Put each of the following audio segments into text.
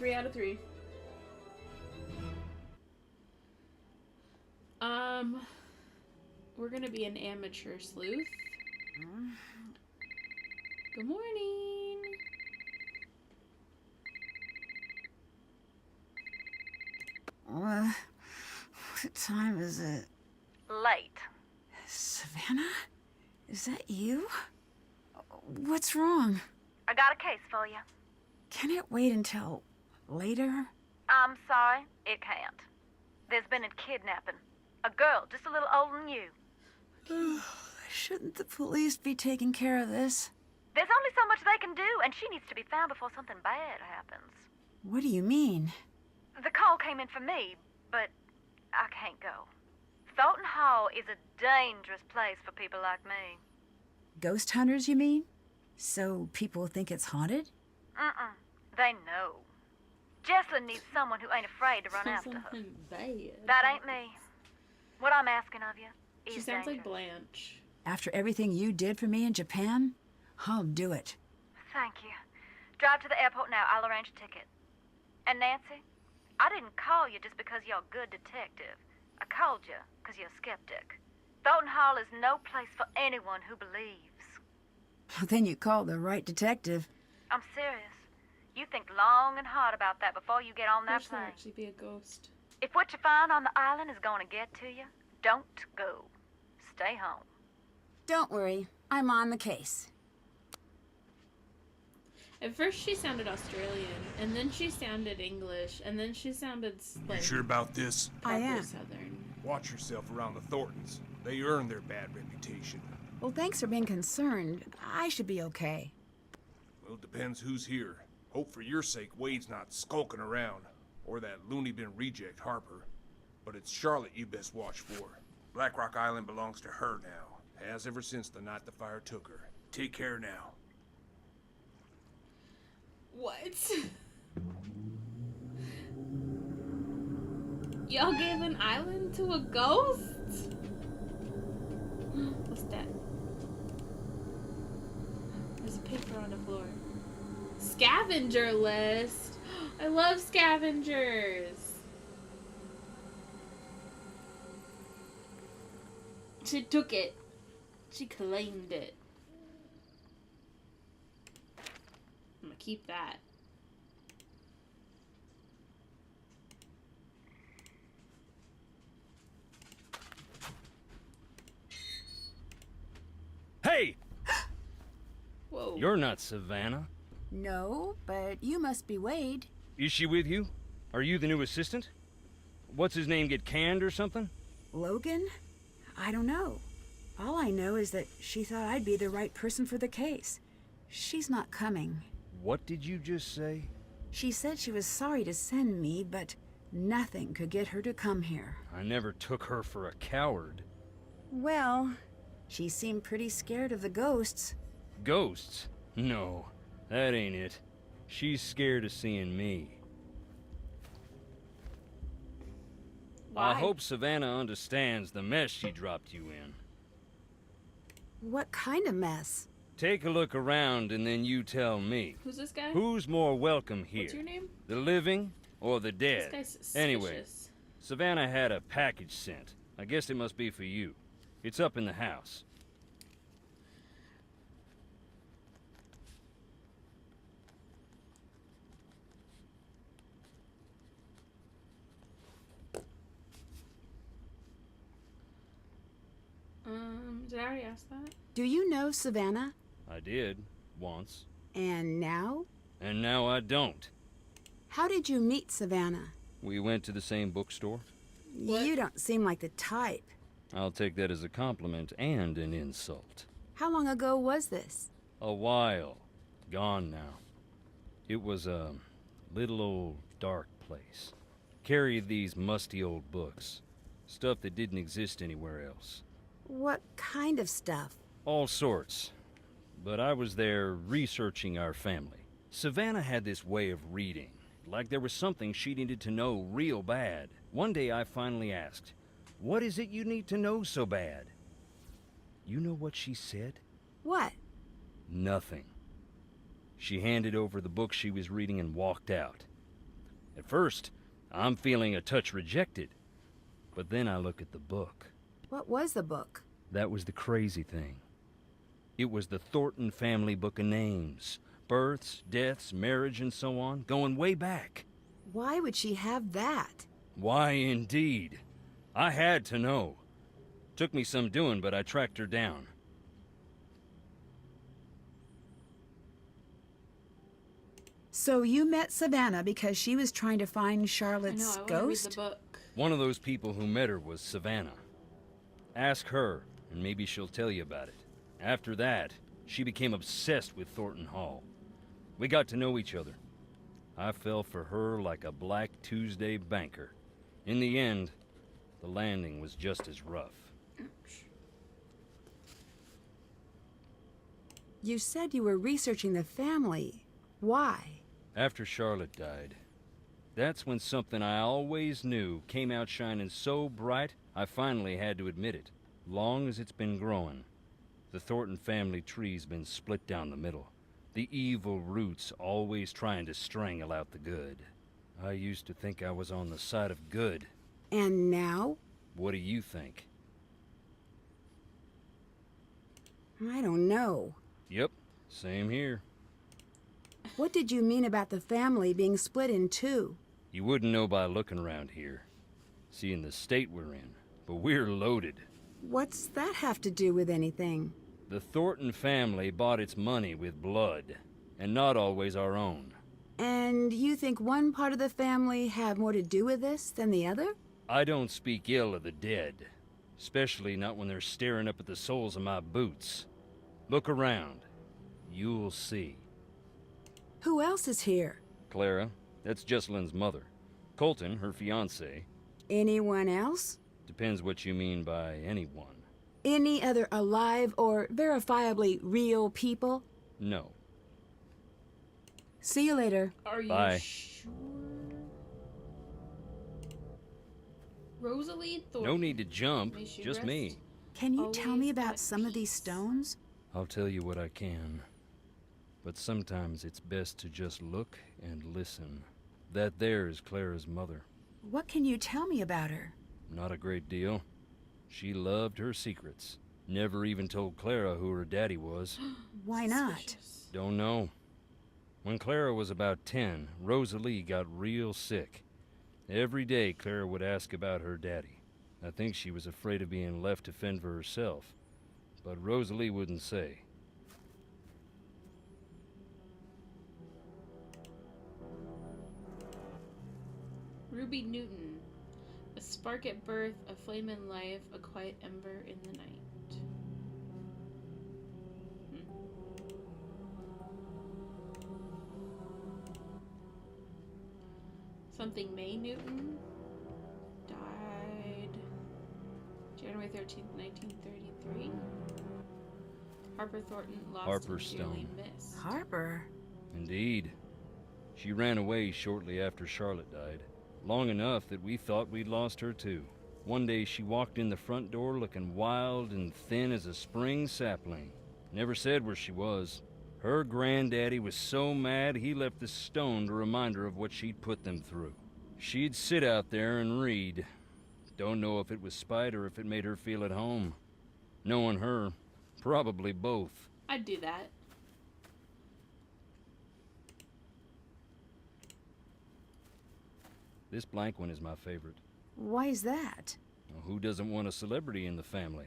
3 out of 3. We're gonna be an amateur sleuth. Good morning. What time is it? Late. Savannah? Is that you? What's wrong? I got a case for you. Can it wait until later? I'm sorry, it can't. There's been a kidnapping. A girl just a little older than you. Shouldn't the police be taking care of this? There's only so much they can do, and she needs to be found before something bad happens. What do you mean? The call came in for me, but I can't go. Thornton Hall is a dangerous place for people like me. Ghost hunters, you mean? So people think it's haunted? They know. Jesslyn needs someone who ain't afraid to run after her. Bad. That ain't me. What I'm asking of you is She sounds like dangerous. Blanche. After everything you did for me in Japan, I'll do it. Thank you. Drive to the airport now. I'll arrange a ticket. And Nancy, I didn't call you just because you're a good detective. I called you because you're a skeptic. Thornton Hall is no place for anyone who believes. Then you called the right detective. I'm serious. You think long and hard about that before you get on that Wish there plane. actually be a ghost. If what you find on the island is going to get to you, don't go. Stay home. Don't worry, I'm on the case. At first she sounded Australian, and then she sounded English, and then she sounded like You sure about this? I proper am. Southern. Watch yourself around the Thorntons. They earn their bad reputation. Well, thanks for being concerned. I should be okay. Well, it depends who's here. Hope for your sake Wade's not skulking around. Or that loony bin reject Harper. But it's Charlotte you best watch for. Black Rock Island belongs to her now. Has ever since the night the fire took her. Take care now. What? Y'all gave an island to a ghost? What's that? There's a paper on the floor. Scavenger list. I love scavengers. She took it. She claimed it. I'm gonna keep that. Hey! Whoa. You're not Savannah. No, but you must be Wade. Is she with you? Are you the new assistant? What's his name, get canned or something? Logan? I don't know. All I know is that she thought I'd be the right person for the case. She's not coming. What did you just say? She said she was sorry to send me, but nothing could get her to come here. I never took her for a coward. Well, she seemed pretty scared of the ghosts. Ghosts? No, that ain't it. She's scared of seeing me. Why? I hope Savannah understands the mess she dropped you in. What kind of mess? Take a look around and then you tell me. Who's this guy? Who's more welcome here? What's your name? The living or the dead? This guy's suspicious. Anyway, Savannah had a package sent. I guess it must be for you. It's up in the house. Did I already ask that? Do you know Savannah? I did, once. And now? And now I don't. How did you meet Savannah? We went to the same bookstore. What? You don't seem like the type. I'll take that as a compliment and an insult. How long ago was this? A while. Gone now. It was a little old dark place. Carried these musty old books. Stuff that didn't exist anywhere else. What kind of stuff? All sorts. But I was there researching our family. Savannah had this way of reading, like there was something she needed to know real bad. One day I finally asked, "What is it you need to know so bad?" You know what she said? What? Nothing. She handed over the book she was reading and walked out. At first, I'm feeling a touch rejected. But then I look at the book. What was the book? That was the crazy thing. It was the Thornton family book of names. Births, deaths, marriage, and so on, going way back. Why would she have that? Why, indeed. I had to know. Took me some doing, but I tracked her down. So you met Savannah because she was trying to find I know, Charlotte's I want to read ghost? the book. One of those people who met her was Savannah. Ask her, and maybe she'll tell you about it. After that, she became obsessed with Thornton Hall. We got to know each other. I fell for her like a Black Tuesday banker. In the end, the landing was just as rough. You said you were researching the family. Why? After Charlotte died, that's when something I always knew came out shining so bright, I finally had to admit it. Long as it's been growing, the Thornton family tree's been split down the middle. The evil roots always trying to strangle out the good. I used to think I was on the side of good. And now? What do you think? I don't know. Yep, same here. What did you mean about the family being split in two? You wouldn't know by looking around here, seeing the state we're in, but we're loaded. What's that have to do with anything? The Thornton family bought its money with blood, and not always our own. And you think one part of the family have more to do with this than the other? I don't speak ill of the dead, especially not when they're staring up at the soles of my boots. Look around. You'll see. Who else is here? Clara, that's Jesselyn's mother. Colton, her fiancé. Anyone else? Depends what you mean by anyone. Any other alive or verifiably real people? No. See you later. Are you Bye. sure? Rosalie Thornton. No need to jump, May she just rest. me. Can you tell me Always about at some of these peace. stones? I'll tell you what I can. But sometimes it's best to just look and listen. That there is Clara's mother. What can you tell me about her? Not a great deal. She loved her secrets. Never even told Clara who her daddy was. Why not? Suspicious. Don't know. When Clara was about 10, Rosalie got real sick. Every day Clara would ask about her daddy. I think she was afraid of being left to fend for herself. But Rosalie wouldn't say. Ruby Newton. A spark at birth, a flame in life, a quiet ember in the night. Something May Newton died January 13th, 1933. Harper Thornton lost Harper and dearly Stone. missed. Harper? Indeed. She ran away shortly after Charlotte died. Long enough that we thought we'd lost her too. One day she walked in the front door looking wild and thin as a spring sapling. Never said where she was. Her granddaddy was so mad he left the stone to remind her of what she'd put them through. She'd sit out there and read. Don't know if it was spite or if it made her feel at home. Knowing her, probably both. I'd do that. This blank one is my favorite. Why is that? Well, who doesn't want a celebrity in the family?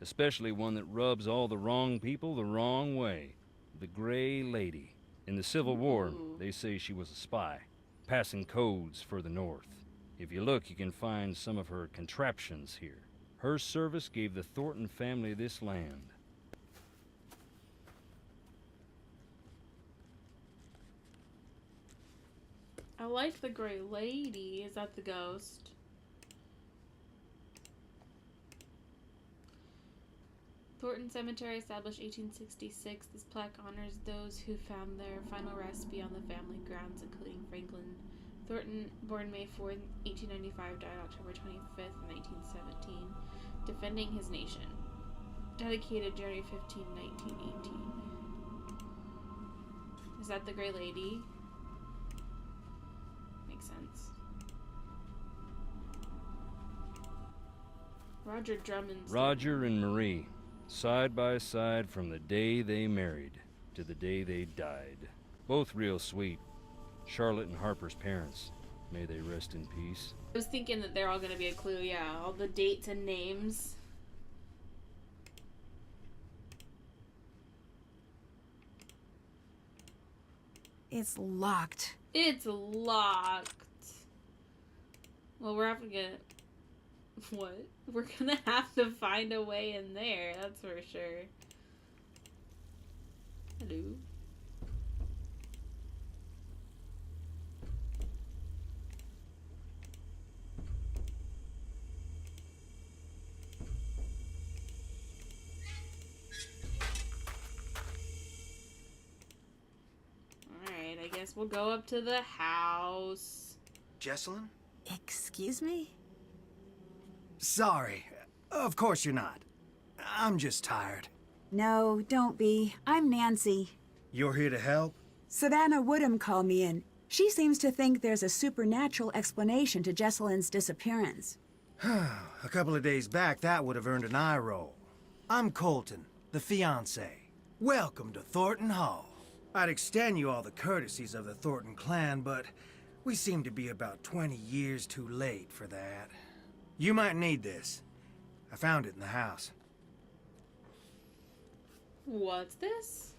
Especially one that rubs all the wrong people the wrong way. The Gray Lady. In the Civil War, Ooh. they say she was a spy, passing codes for the North. If you look, you can find some of her contraptions here. Her service gave the Thornton family this land. I like the Gray Lady. Is that the ghost? Thornton Cemetery, established 1866. This plaque honors those who found their final rest beyond the family grounds, including Franklin Thornton, born May 4th, 1895, died October 25th, 1917, defending his nation. Dedicated January 15, 1918. Is that the Gray Lady? Makes sense. Roger Drummond's... Roger and Marie, side by side from the day they married to the day they died. Both real sweet. Charlotte and Harper's parents. May they rest in peace. I was thinking that they're all gonna be a clue, yeah. All the dates and names. It's locked. It's locked. Well, we're having to... What? We're gonna have to find a way in there, that's for sure. Hello? Alright, I guess we'll go up to the house. Jesselyn? Excuse me? Sorry. Of course you're not. I'm just tired. No, don't be. I'm Nancy. You're here to help? Savannah Woodham called me in. She seems to think there's a supernatural explanation to Jesselyn's disappearance. A couple of days back, that would have earned an eye roll. I'm Colton, the fiancé. Welcome to Thornton Hall. I'd extend you all the courtesies of the Thornton clan, but we seem to be about 20 years too late for that. You might need this. I found it in the house. What's this?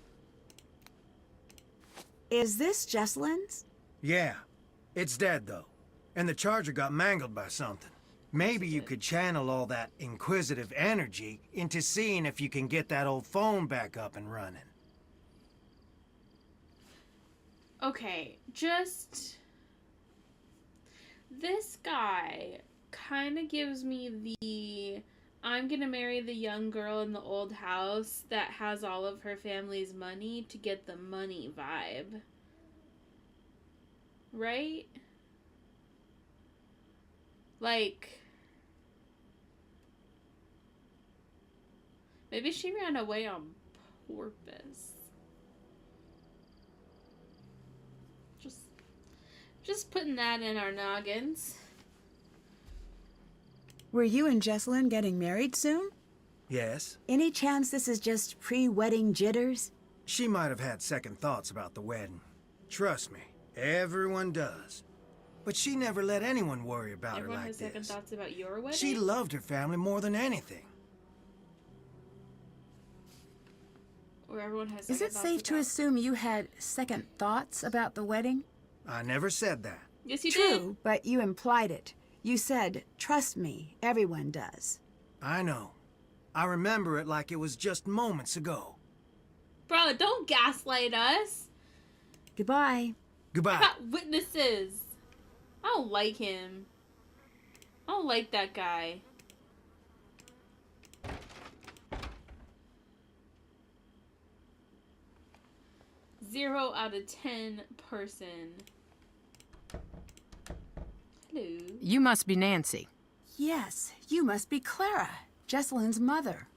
Is this Jesselyn's? Yeah. It's dead, though. And the charger got mangled by something. Maybe you could channel all that inquisitive energy into seeing if you can get that old phone back up and running. Okay, just... This guy kind of gives me the... I'm gonna marry the young girl in the old house that has all of her family's money to get the money vibe. Right? Like... Maybe she ran away on purpose. Just putting that in our noggins. Were you and Jesselyn getting married soon? Yes? Any chance this is just pre-wedding jitters? She might have had second thoughts about the wedding. Trust me, everyone does. But she never let anyone worry about Everyone her like has second this. thoughts about your wedding? She loved her family more than anything. Or everyone has Is second it thoughts safe to about... assume you had second thoughts about the wedding? I never said that. Yes, you True, did. but you implied it. You said, trust me, everyone does. I know. I remember it like it was just moments ago. Bro, don't gaslight us. Goodbye. I Goodbye. got witnesses. I don't like him. I don't like that guy. Zero out of 10 person. Hello. You must be Nancy. Yes, you must be Clara, Jesselyn's mother.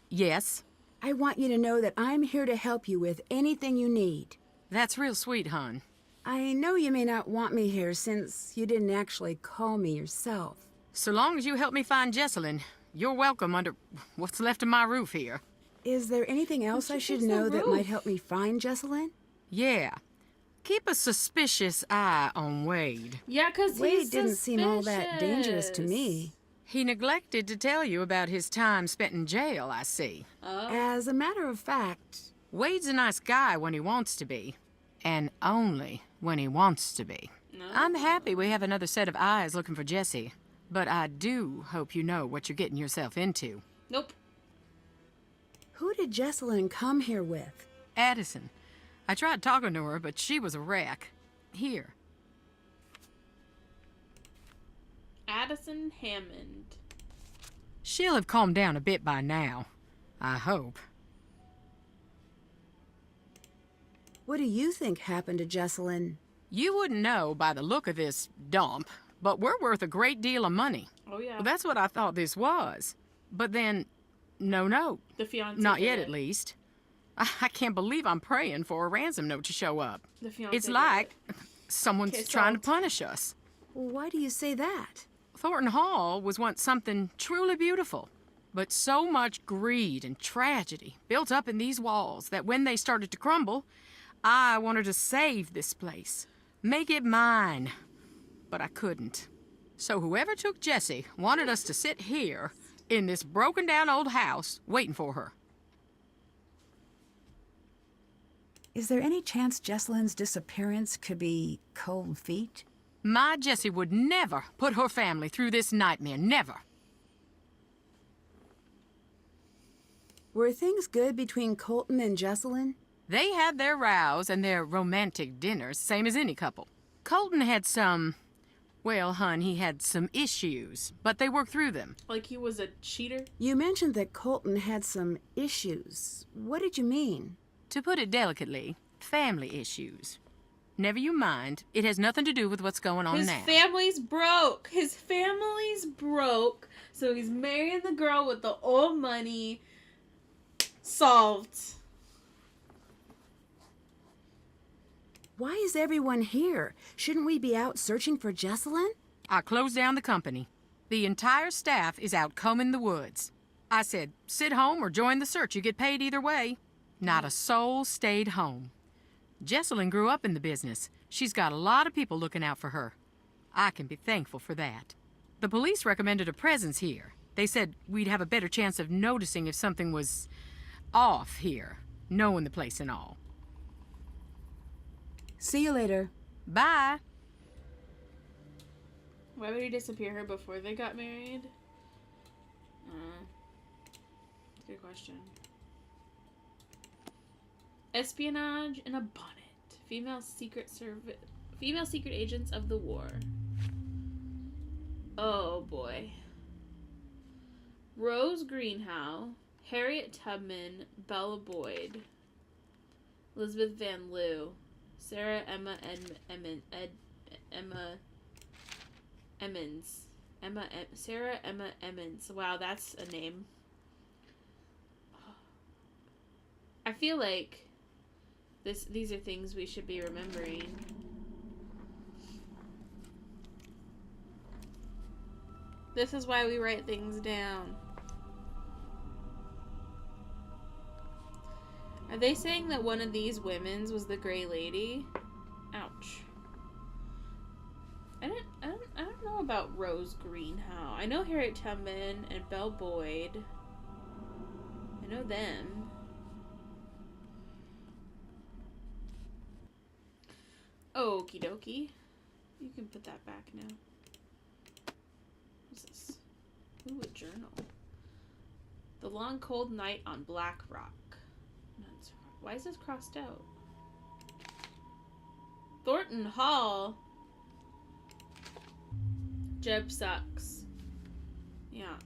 Yes. I want you to know that I'm here to help you with anything you need. That's real sweet, hon. I know you may not want me here since you didn't actually call me yourself. So long as you help me find Jesselyn, you're welcome under what's left of my roof here. Is there anything else I should fix the know that roof? might help me find Jesselyn? Yeah. Keep a suspicious eye on Wade. Yeah, because Wade didn't seem all that dangerous to me. He neglected to tell you about his time spent in jail, I see. Oh, As a matter of fact, Wade's a nice guy when he wants to be. And only when he wants to be. no. I'm happy we have another set of eyes looking for Jessie. But I do hope you know what you're getting yourself into. Nope. who did Jesselyn come here with? Addison. I tried talking to her, but she was a wreck. Here. Addison Hammond. She'll have calmed down a bit by now. I hope. What do you think happened to Jesselyn? You wouldn't know by the look of this dump, but we're worth a great deal of money. Oh, yeah. Well, that's what I thought this was. But then, no. The fiance. Not did yet, it. at least. I can't believe I'm praying for a ransom note to show up. The fiance. It's did like it. someone's Okay, trying to solved. punish us. Why do you say that? Thornton Hall was once something truly beautiful. But so much greed and tragedy built up in these walls that when they started to crumble, I wanted to save this place. Make it mine. But I couldn't. So whoever took Jessie wanted us to sit here in this broken down old house waiting for her. Is there any chance Jesselyn's disappearance could be cold feet? My Jessie would never put her family through this nightmare, never. Were things good between Colton and Jesselyn? They had their rows and their romantic dinners, same as any couple. Colton had some... Well, hun, he had some issues, but they worked through them. Like he was a cheater? You mentioned that Colton had some issues. What did you mean? To put it delicately, family issues. Never you mind. It has nothing to do with what's going on now. His family's broke. His family's broke. So he's marrying the girl with the old money. Solved. Why is everyone here? Shouldn't we be out searching for Jesselyn? I closed down the company. The entire staff is out combing the woods. I said, sit home or join the search. You get paid either way. Not a soul stayed home. Jesselyn grew up in the business. She's got a lot of people looking out for her. I can be thankful for that. The police recommended a presence here. They said we'd have a better chance of noticing if something was off here, knowing the place and all. See you later. Bye. Why would he disappear her before they got married? Good question. Espionage in a bonnet. Female secret agents of the war. Oh boy. Rose Greenhow, Harriet Tubman, Bella Boyd, Elizabeth Van Loo, Sarah Emma Emmons. Sarah Emma Emmons. Wow, that's a name. I feel like these are things we should be remembering. This is why we write things down. Are they saying that one of these women's was the Gray Lady? Ouch. I don't know about Rose Greenhow. I know Harriet Tubman and Belle Boyd. I know them. Okie dokie. You can put that back now. What's this? Ooh, a journal. The Long Cold Night on Black Rock. Why is this crossed out? Thornton Hall. Jeb sucks. Yeah.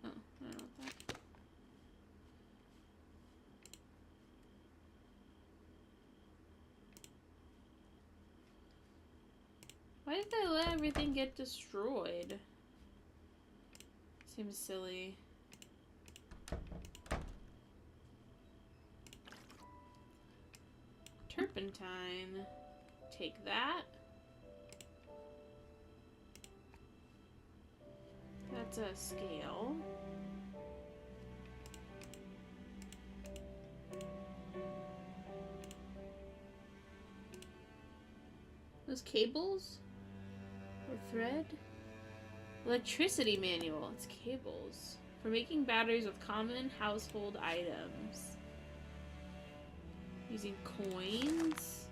Oh, I don't know what that. Why did they let everything get destroyed? Seems silly. Turpentine. Take that. That's a scale. Those cables? Or thread? Electricity manual. It's cables. For making batteries with common household items. Using coins.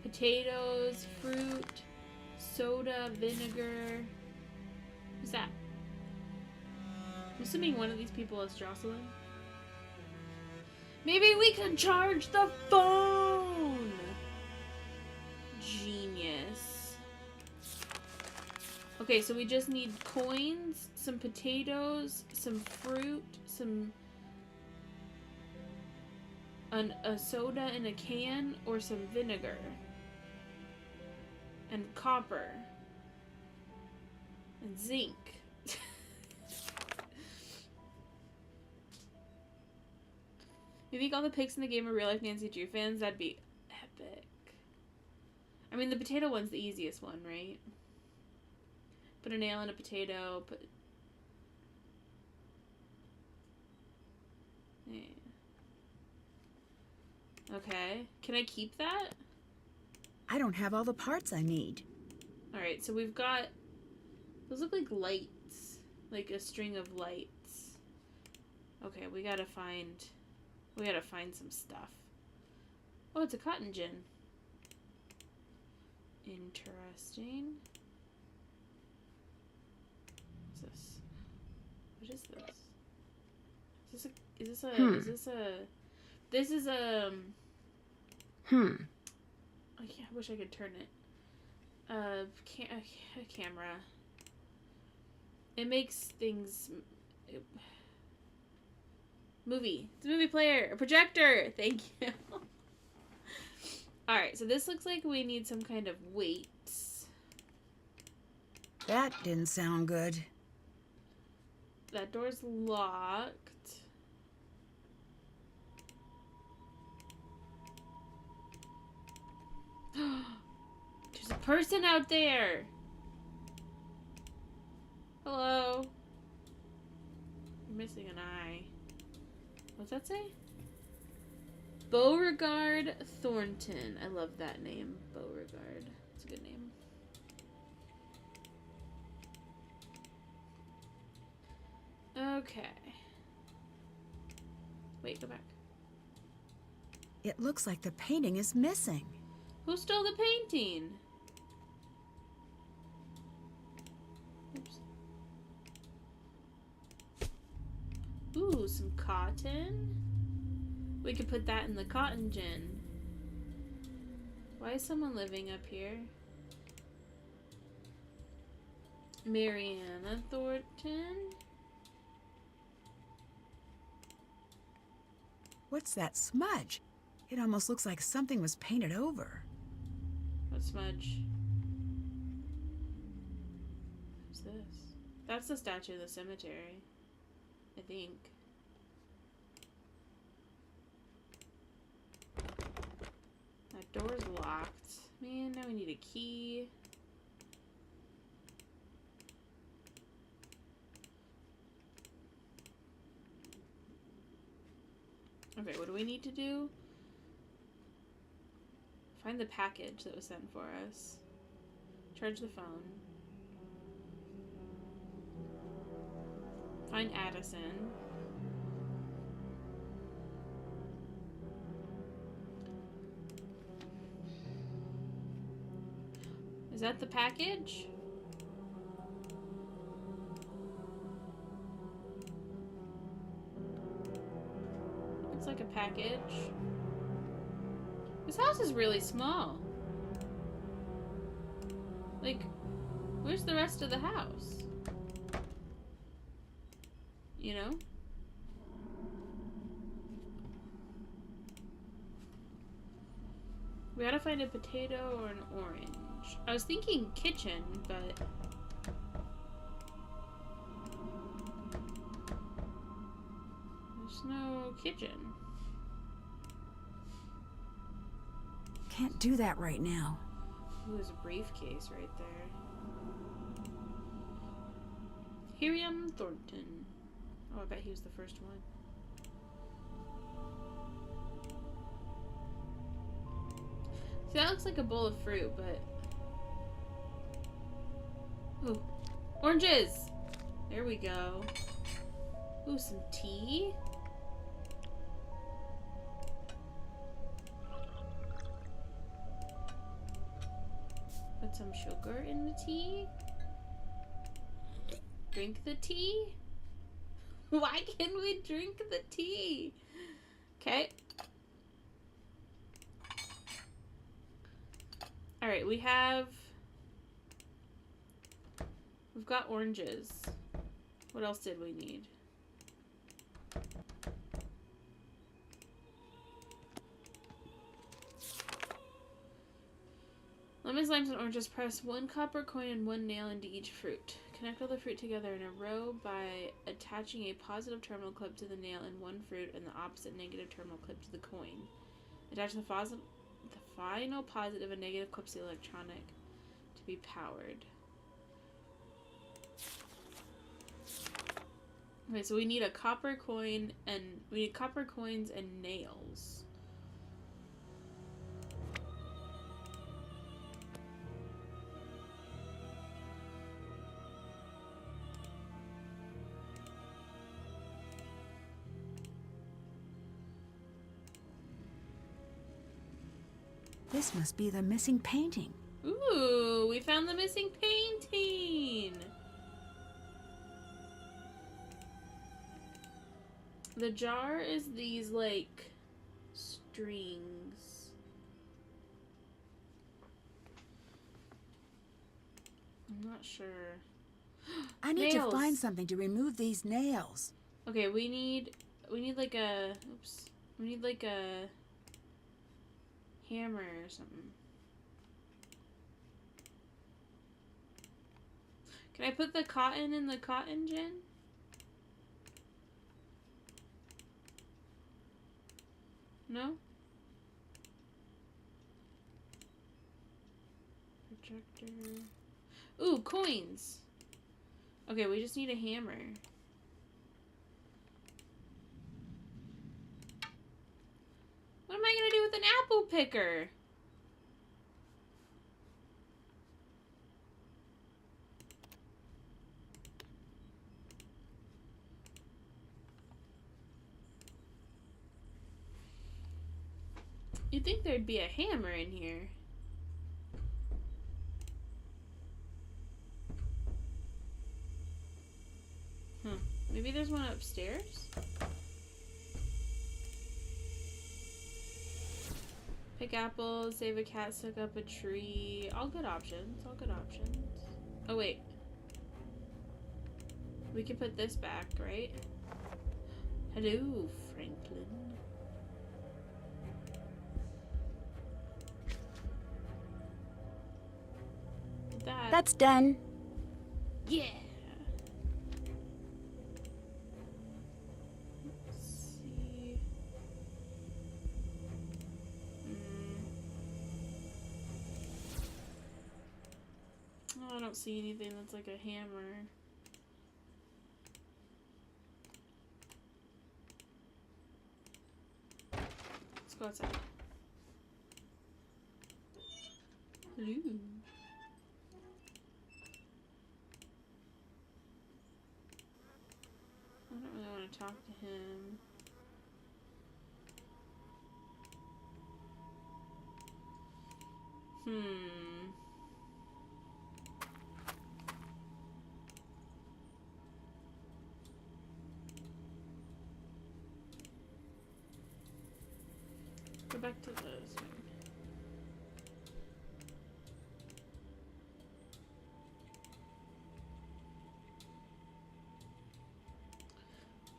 Potatoes, fruit, soda, vinegar. Who's that? I'm assuming one of these people is Jocelyn. Maybe we can charge the phone! Genius. Okay, so we just need coins, some potatoes, some fruit, a soda in a can, or some vinegar. And copper. And zinc. You think all the pigs in the game are real life Nancy Drew fans? That'd be epic. topic. I mean, the potato one's the easiest one, right? Put a nail in a potato, put... Yeah. Okay. Can I keep that? I don't have all the parts I need. Alright, so we've got... Those look like lights. Like a string of lights. Okay, we gotta find some stuff. Oh, it's a cotton gin. Interesting. What's this? What is this? This is a... Oh, yeah, I wish I could turn it. A camera. It makes things... Movie. It's a movie player. A projector. Thank you. Alright, so this looks like we need some kind of weights. That didn't sound good. That door's locked. There's a person out there. Hello. You're missing an eye. What's that say? Beauregard Thornton. I love that name. Beauregard. It's a good name. Okay. Wait, go back. It looks like the painting is missing. Who stole the painting? Oops. Ooh, some cotton. We could put that in the cotton gin. Why is someone living up here? Mariana Thornton? What's that smudge? It almost looks like something was painted over. What smudge? What's this? That's the statue of the cemetery. I think. That door's locked. Man, now we need a key. Okay, what do we need to do? Find the package that was sent for us. Charge the phone. Find Addison. Is that the package? Looks like a package. This house is really small. Like, where's the rest of the house? You know? We gotta find a potato or an orange. I was thinking kitchen, but... there's no kitchen. Can't do that right now. Ooh, there's a briefcase right there. Hiriam Thornton. Oh, I bet he was the first one. See, that looks like a bowl of fruit, but... ooh. Oranges! There we go. Ooh, some tea? Put some sugar in the tea? Drink the tea? Why can't we drink the tea? Okay. Alright, we've got oranges. What else did we need? Lemons, limes, and oranges. Press 1 copper coin and 1 nail into each fruit. Connect all the fruit together in a row by attaching a positive terminal clip to the nail in one fruit and the opposite negative terminal clip to the coin. Attach the final positive and negative clips the electronic to be powered. Okay, so we need a copper coin and we need copper coins and nails. This must be the missing painting. Ooh, we found the missing painting! The jar is these, like, strings. I'm not sure. I need Nails. to find something to remove these nails. Okay, we need like a, oops. We need like a hammer or something. Can I put the cotton in the cotton gin? No? Projector. Ooh, coins! Okay, we just need a hammer. What am I gonna do with an apple picker? You'd think there'd be a hammer in here. Maybe there's one upstairs? Pick apples, save a cat, suck up a tree. All good options. All good options. Oh, wait. We can put this back, right? Hello, Franklin. That's done. Yeah. Let's see. Oh, I don't see anything that's like a hammer. Let's go outside. Hello. I don't really want to talk to him. Go back to this one.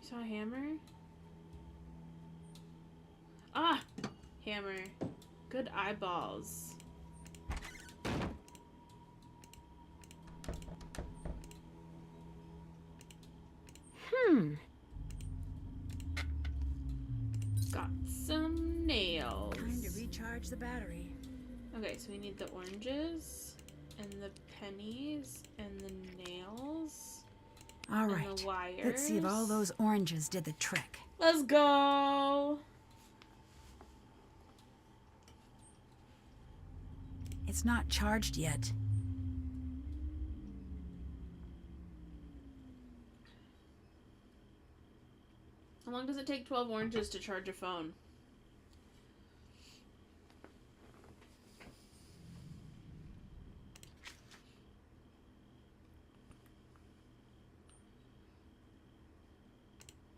You saw a hammer? Ah! Hammer. Good eyeballs. Got some nails. Time to recharge the battery. Okay, so we need the oranges and the pennies and the nails. All and right. the wires. Let's see if all those oranges did the trick. Let's go! It's not charged yet. How long does it take 12 oranges to charge a phone?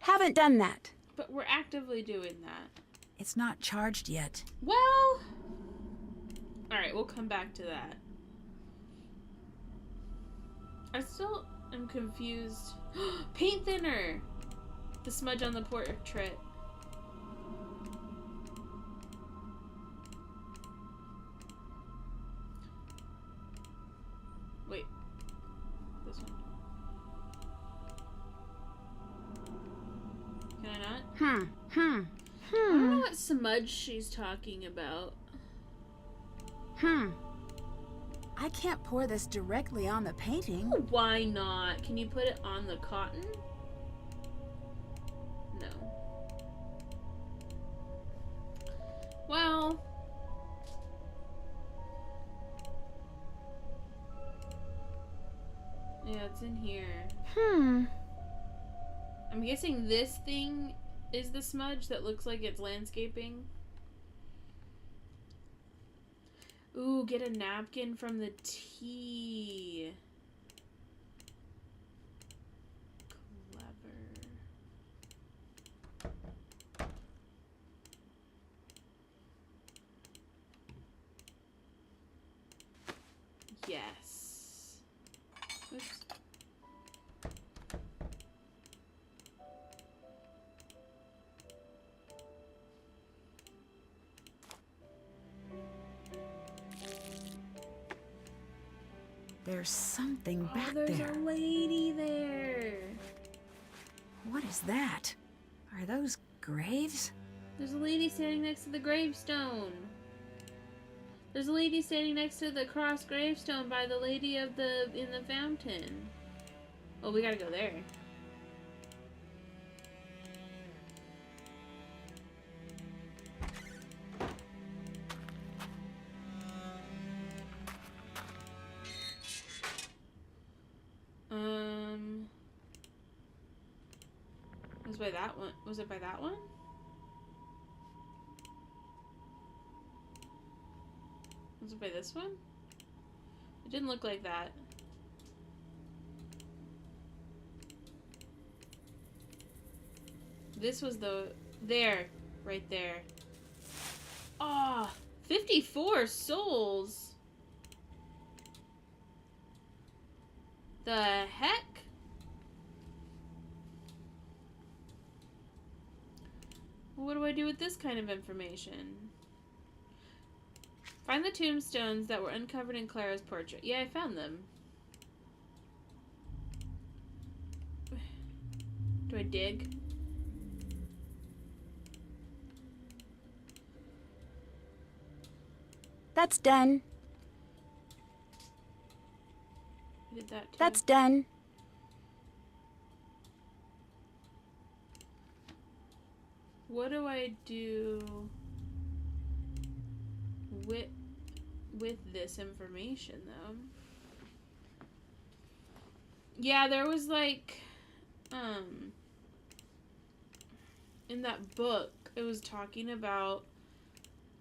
Haven't done that. But we're actively doing that. It's not charged yet. Well... Alright, we'll come back to that. I still am confused. Paint thinner! The smudge on the portrait. Wait. This one. Can I not? I don't know what smudge she's talking about. I can't pour this directly on the painting. Why not? Can you put it on the cotton? No. Well... yeah, it's in here. I'm guessing this thing is the smudge that looks like it's landscaping. Ooh, get a napkin from the tea. Clever. Yes. Oops. There's something back There's there. a lady there. What is that? Are those graves? There's a lady standing next to the gravestone. There's a lady standing next to the cross gravestone by the lady of in the fountain. Oh, we gotta go there. Was by that one? Was it by that one? Was it by this one? It didn't look like that. This was there, right there. Ah, 54 souls. The heck? What do I do with this kind of information? Find the tombstones that were uncovered in Clara's portrait. Yeah, I found them. Do I dig? That's done. I did that too. That's done. What do I do with this information, though? Yeah, there was like, in that book, it was talking about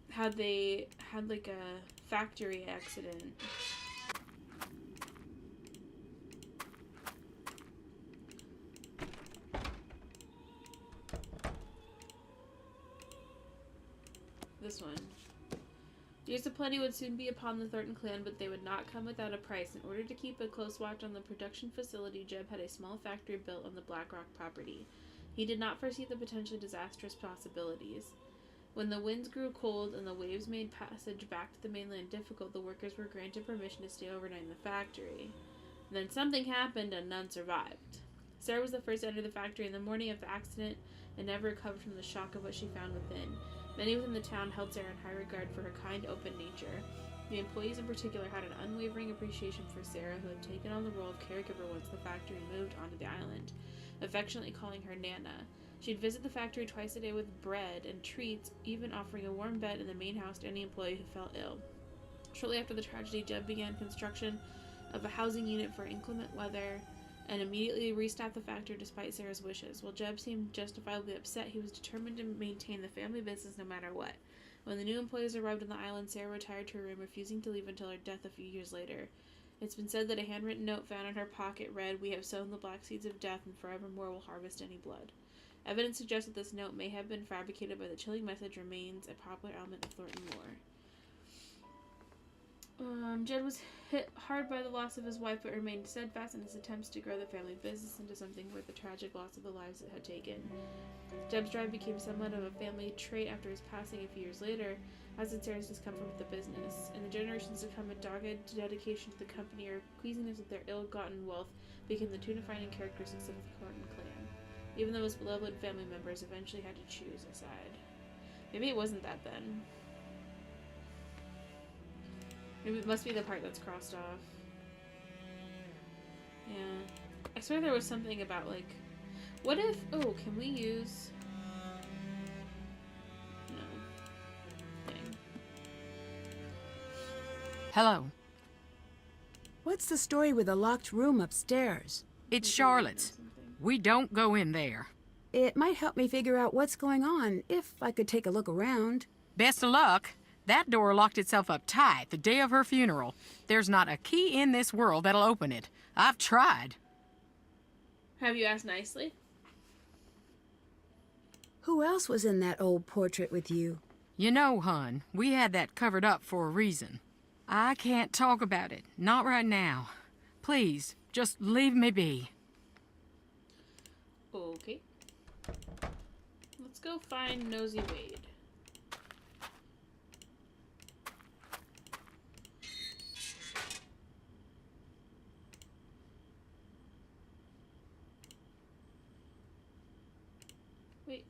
how they had like a factory accident. This one. Years of plenty would soon be upon the Thornton clan, but they would not come without a price. In order to keep a close watch on the production facility, Jeb had a small factory built on the Black Rock property. He did not foresee the potentially disastrous possibilities. When the winds grew cold and the waves made passage back to the mainland difficult, the workers were granted permission to stay overnight in the factory. And then something happened and none survived. Sarah was the first to enter the factory in the morning of the accident and never recovered from the shock of what she found within. Many within the town held Sarah in high regard for her kind, open nature. The employees in particular had an unwavering appreciation for Sarah, who had taken on the role of caregiver once the factory moved onto the island, affectionately calling her Nana. She'd visit the factory twice a day with bread and treats, even offering a warm bed in the main house to any employee who fell ill. Shortly after the tragedy, Jeb began construction of a housing unit for inclement weather and immediately restaffed the factory despite Sarah's wishes. While Jeb seemed justifiably upset, he was determined to maintain the family business no matter what. When the new employees arrived on the island, Sarah retired to her room, refusing to leave until her death a few years later. It's been said that a handwritten note found in her pocket read, "We have sown the black seeds of death and forevermore will harvest any blood." Evidence suggests that this note may have been fabricated, but the chilling message remains a popular element of Thornton lore. Jed was hit hard by the loss of his wife, but remained steadfast in his attempts to grow the family business into something worth the tragic loss of the lives it had taken. Jeb's drive became somewhat of a family trait after his passing a few years later, as did Sarah's discomfort with the business. In the generations to come, a dogged dedication to the company or queasiness of their ill-gotten wealth became the two defining characteristics of the Thornton clan. Even the most beloved family members eventually had to choose a side. Maybe it wasn't that then. Maybe it must be the part that's crossed off. Yeah. I swear there was something about, like... What if... Oh, can we use... No. Dang. Hello. What's the story with the locked room upstairs? It's Maybe Charlotte's. something. We don't go in there. It might help me figure out what's going on if I could take a look around. Best of luck. That door locked itself up tight the day of her funeral. There's not a key in this world that'll open it. I've tried. Have you asked nicely? Who else was in that old portrait with you? You know, hun, we had that covered up for a reason. I can't talk about it. Not right now. Please, just leave me be. Okay. Let's go find Nosy Wade. Wait.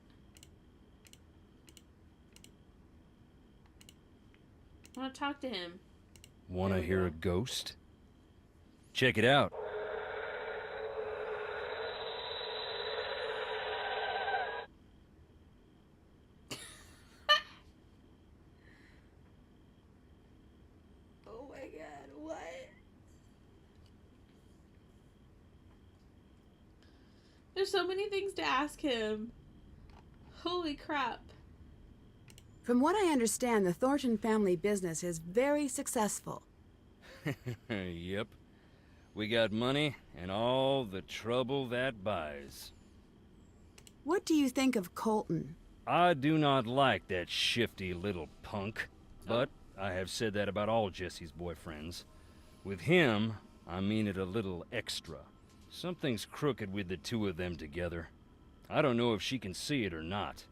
I want to talk to him. Wanna There we hear go. a ghost? Check it out. Oh my god, what? There's so many things to ask him. Holy crap. From what I understand, the Thornton family business is very successful. Yep. We got money and all the trouble that buys. What do you think of Colton? I do not like that shifty little punk, but I have said that about all Jesse's boyfriends. With him, I mean it a little extra. Something's crooked with the two of them together. I don't know if she can see it or not.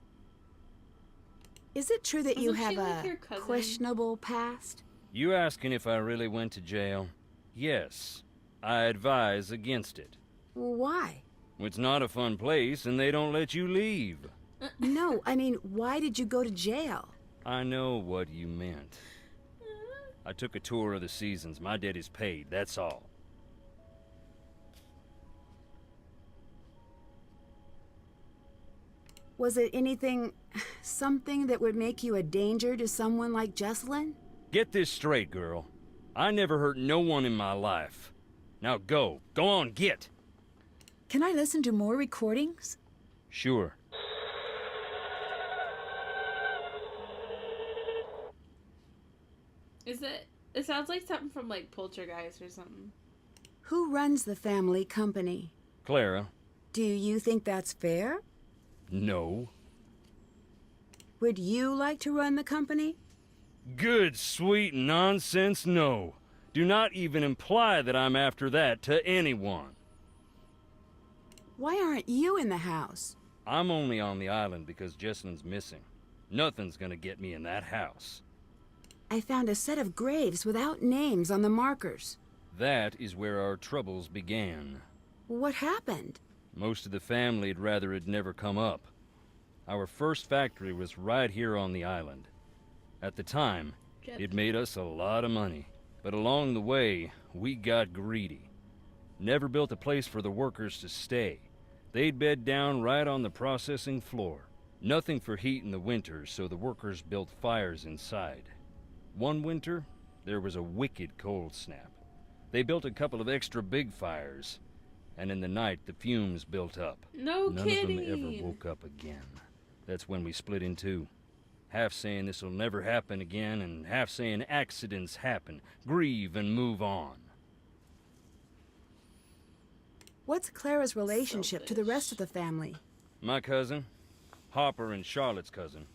Is it true that you Wasn't she have like your a cousin? questionable past? You asking if I really went to jail? Yes. I advise against it. Why? It's not a fun place and they don't let you leave. No, I mean, why did you go to jail? I know what you meant. I took a tour of the seasons. My debt is paid, that's all. Was it something that would make you a danger to someone like Jesselyn? Get this straight, girl. I never hurt no one in my life. Now go. Go on, get. Can I listen to more recordings? Sure. It sounds like something from like Poltergeist or something. Who runs the family company? Clara. Do you think that's fair? No. Would you like to run the company? Good, sweet nonsense, no. Do not even imply that I'm after that to anyone. Why aren't you in the house? I'm only on the island because Jesselyn's missing. Nothing's gonna get me in that house. I found a set of graves without names on the markers. That is where our troubles began. What happened? Most of the family'd rather it never come up. Our first factory was right here on the island. At the time, it made us a lot of money. But along the way, we got greedy. Never built a place for the workers to stay. They'd bed down right on the processing floor. Nothing for heat in the winter, so the workers built fires inside. One winter, there was a wicked cold snap. They built a couple of extra big fires, and in the night the fumes built up. No None kidding. of them ever woke up again. That's when we split in two. Half saying this'll never happen again, and half saying accidents happen. Grieve and move on. What's Clara's relationship to the rest of the family? My cousin, Hopper and Charlotte's cousin.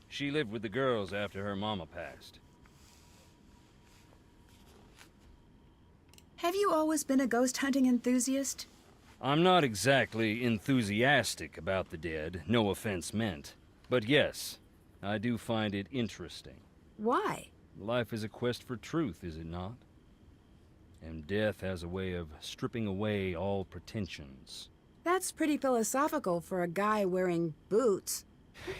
She lived with the girls after her mama passed. Have you always been a ghost hunting enthusiast? I'm not exactly enthusiastic about the dead, no offense meant. But yes, I do find it interesting. Why? Life is a quest for truth, is it not? And death has a way of stripping away all pretensions. That's pretty philosophical for a guy wearing boots.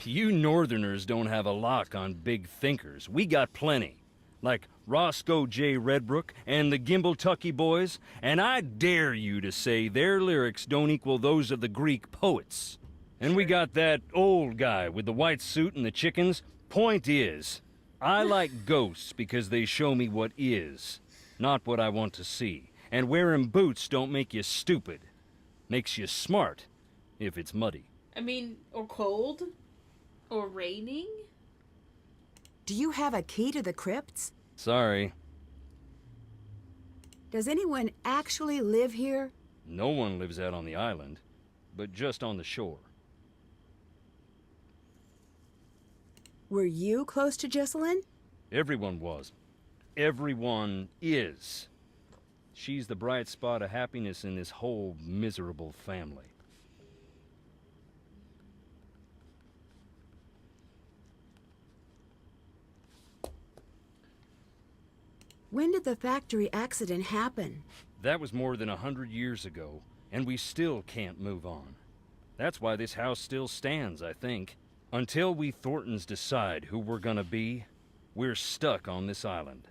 You northerners don't have a lock on big thinkers. We got plenty. like Roscoe J. Redbrook and the Gimbltucky Boys, and I dare you to say their lyrics don't equal those of the Greek poets. And we got that old guy with the white suit and the chickens. Point is, I like ghosts because they show me what is, not what I want to see. And wearing boots don't make you stupid. Makes you smart, if it's muddy. I mean, or cold? Or raining? Do you have a key to the crypts? Sorry, Does anyone actually live here? no one lives out on the island, but just on the shore. Were you close to Jesselyn? Everyone was. Everyone is. She's the bright spot of happiness in this whole miserable family. When did the factory accident happen? That was more than 100 years ago, and we still can't move on. That's why this house still stands, I think. Until we Thorntons decide who we're gonna be, we're stuck on this island.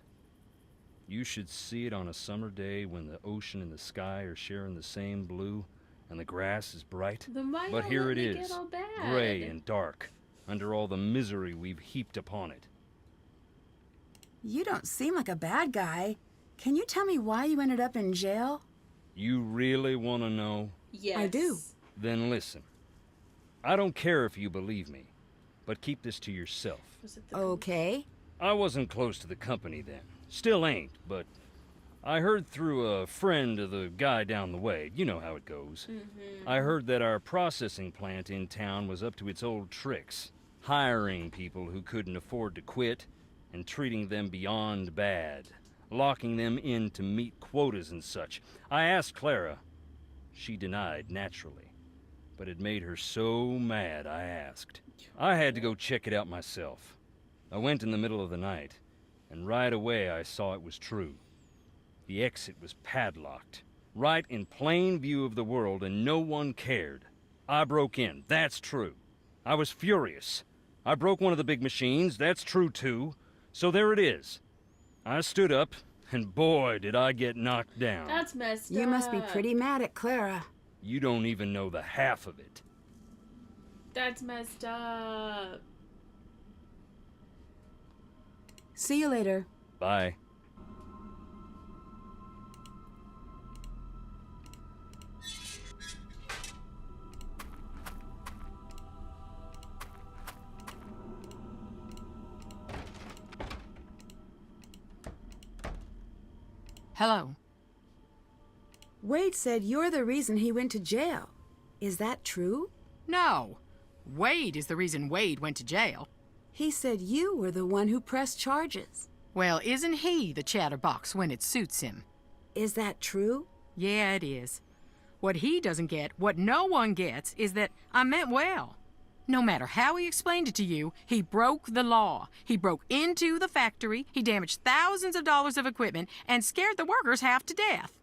You should see it on a summer day when the ocean and the sky are sharing the same blue and the grass is bright. Then why But y'all here let it me is, get all bad? gray and dark, under all the misery we've heaped upon it. You don't seem like a bad guy. Can you tell me why you ended up in jail? You really want to know? Yes. I do. Then listen. I don't care if you believe me, but keep this to yourself. Was it the Okay. I wasn't close to the company then. Still ain't, but I heard through a friend of the guy down the way. You know how it goes. I heard that our processing plant in town was up to its old tricks, hiring people who couldn't afford to quit and treating them beyond bad, locking them in to meet quotas and such. I asked Clara. She denied, naturally. But it made her so mad I asked. I had to go check it out myself. I went in the middle of the night, and right away I saw it was true. The exit was padlocked, right in plain view of the world, and no one cared. I broke in, that's true. I was furious. I broke one of the big machines, that's true too. So there it is. I stood up, and boy, did I get knocked down. That's messed up. You must be pretty mad at Clara. You don't even know the half of it. That's messed up. See you later. Bye. Hello. Wade said you're the reason he went to jail. Is that true? No. Wade is the reason Wade went to jail. He said you were the one who pressed charges. Well, isn't he the chatterbox when it suits him? Is that true? Yeah, it is. What he doesn't get, what no one gets, is that I meant well. No matter how he explained it to you, he broke the law. He broke into the factory, he damaged thousands of dollars of equipment, and scared the workers half to death.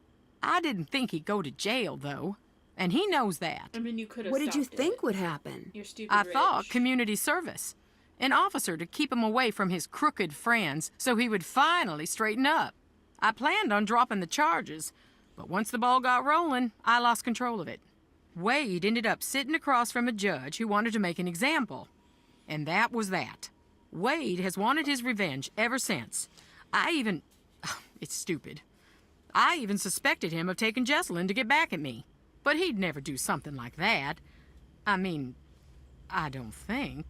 I didn't think he'd go to jail, though. And he knows that. I mean, you could have. What did you think would happen? You're stupid. I rich. thought community service. An officer to keep him away from his crooked friends so he would finally straighten up. I planned on dropping the charges, but once the ball got rolling, I lost control of it. Wade ended up sitting across from a judge who wanted to make an example. And that was that. Wade has wanted his revenge ever since. It's stupid. I even suspected him of taking Jesselyn to get back at me. But he'd never do something like that. I mean, I don't think.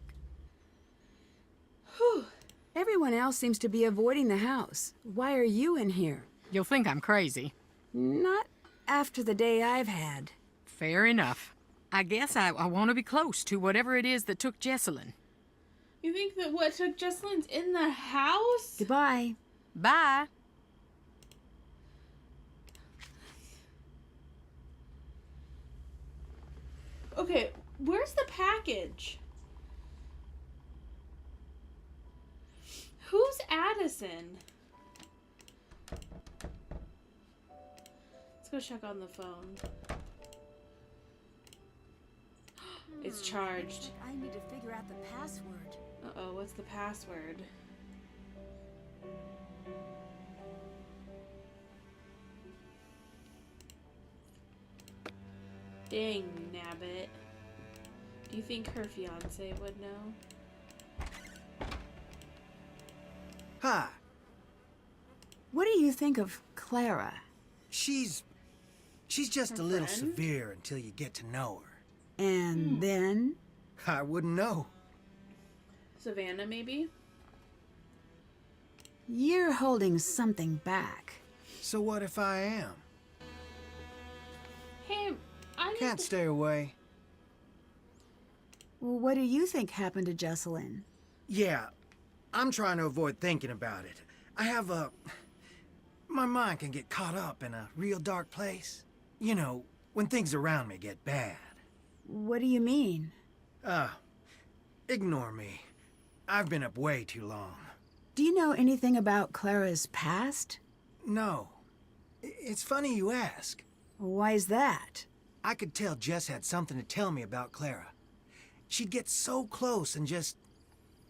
Everyone else seems to be avoiding the house. Why are you in here? You'll think I'm crazy. Not after the day I've had. Fair enough. I guess I want to be close to whatever it is that took Jesselyn. You think that what took Jesselyn's in the house? Goodbye. Bye. Okay, where's the package? Who's Addison? Let's go check on the phone. It's charged. I need to figure out the password. Uh-oh, what's the password? Dang, nabbit. Do you think her fiance would know? Hi. What do you think of Clara? She's just Her a little friend? severe until you get to know her. And then? I wouldn't know. Savannah, maybe? You're holding something back. So what if I am? Hey, I need Can't to... stay away. Well, what do you think happened to Jesselyn? Yeah, I'm trying to avoid thinking about it. I have a... My mind can get caught up in a real dark place. You know, when things around me get bad. What do you mean? Ignore me. I've been up way too long. Do you know anything about Clara's past? No. It's funny you ask. Why is that? I could tell Jess had something to tell me about Clara. She'd get so close and just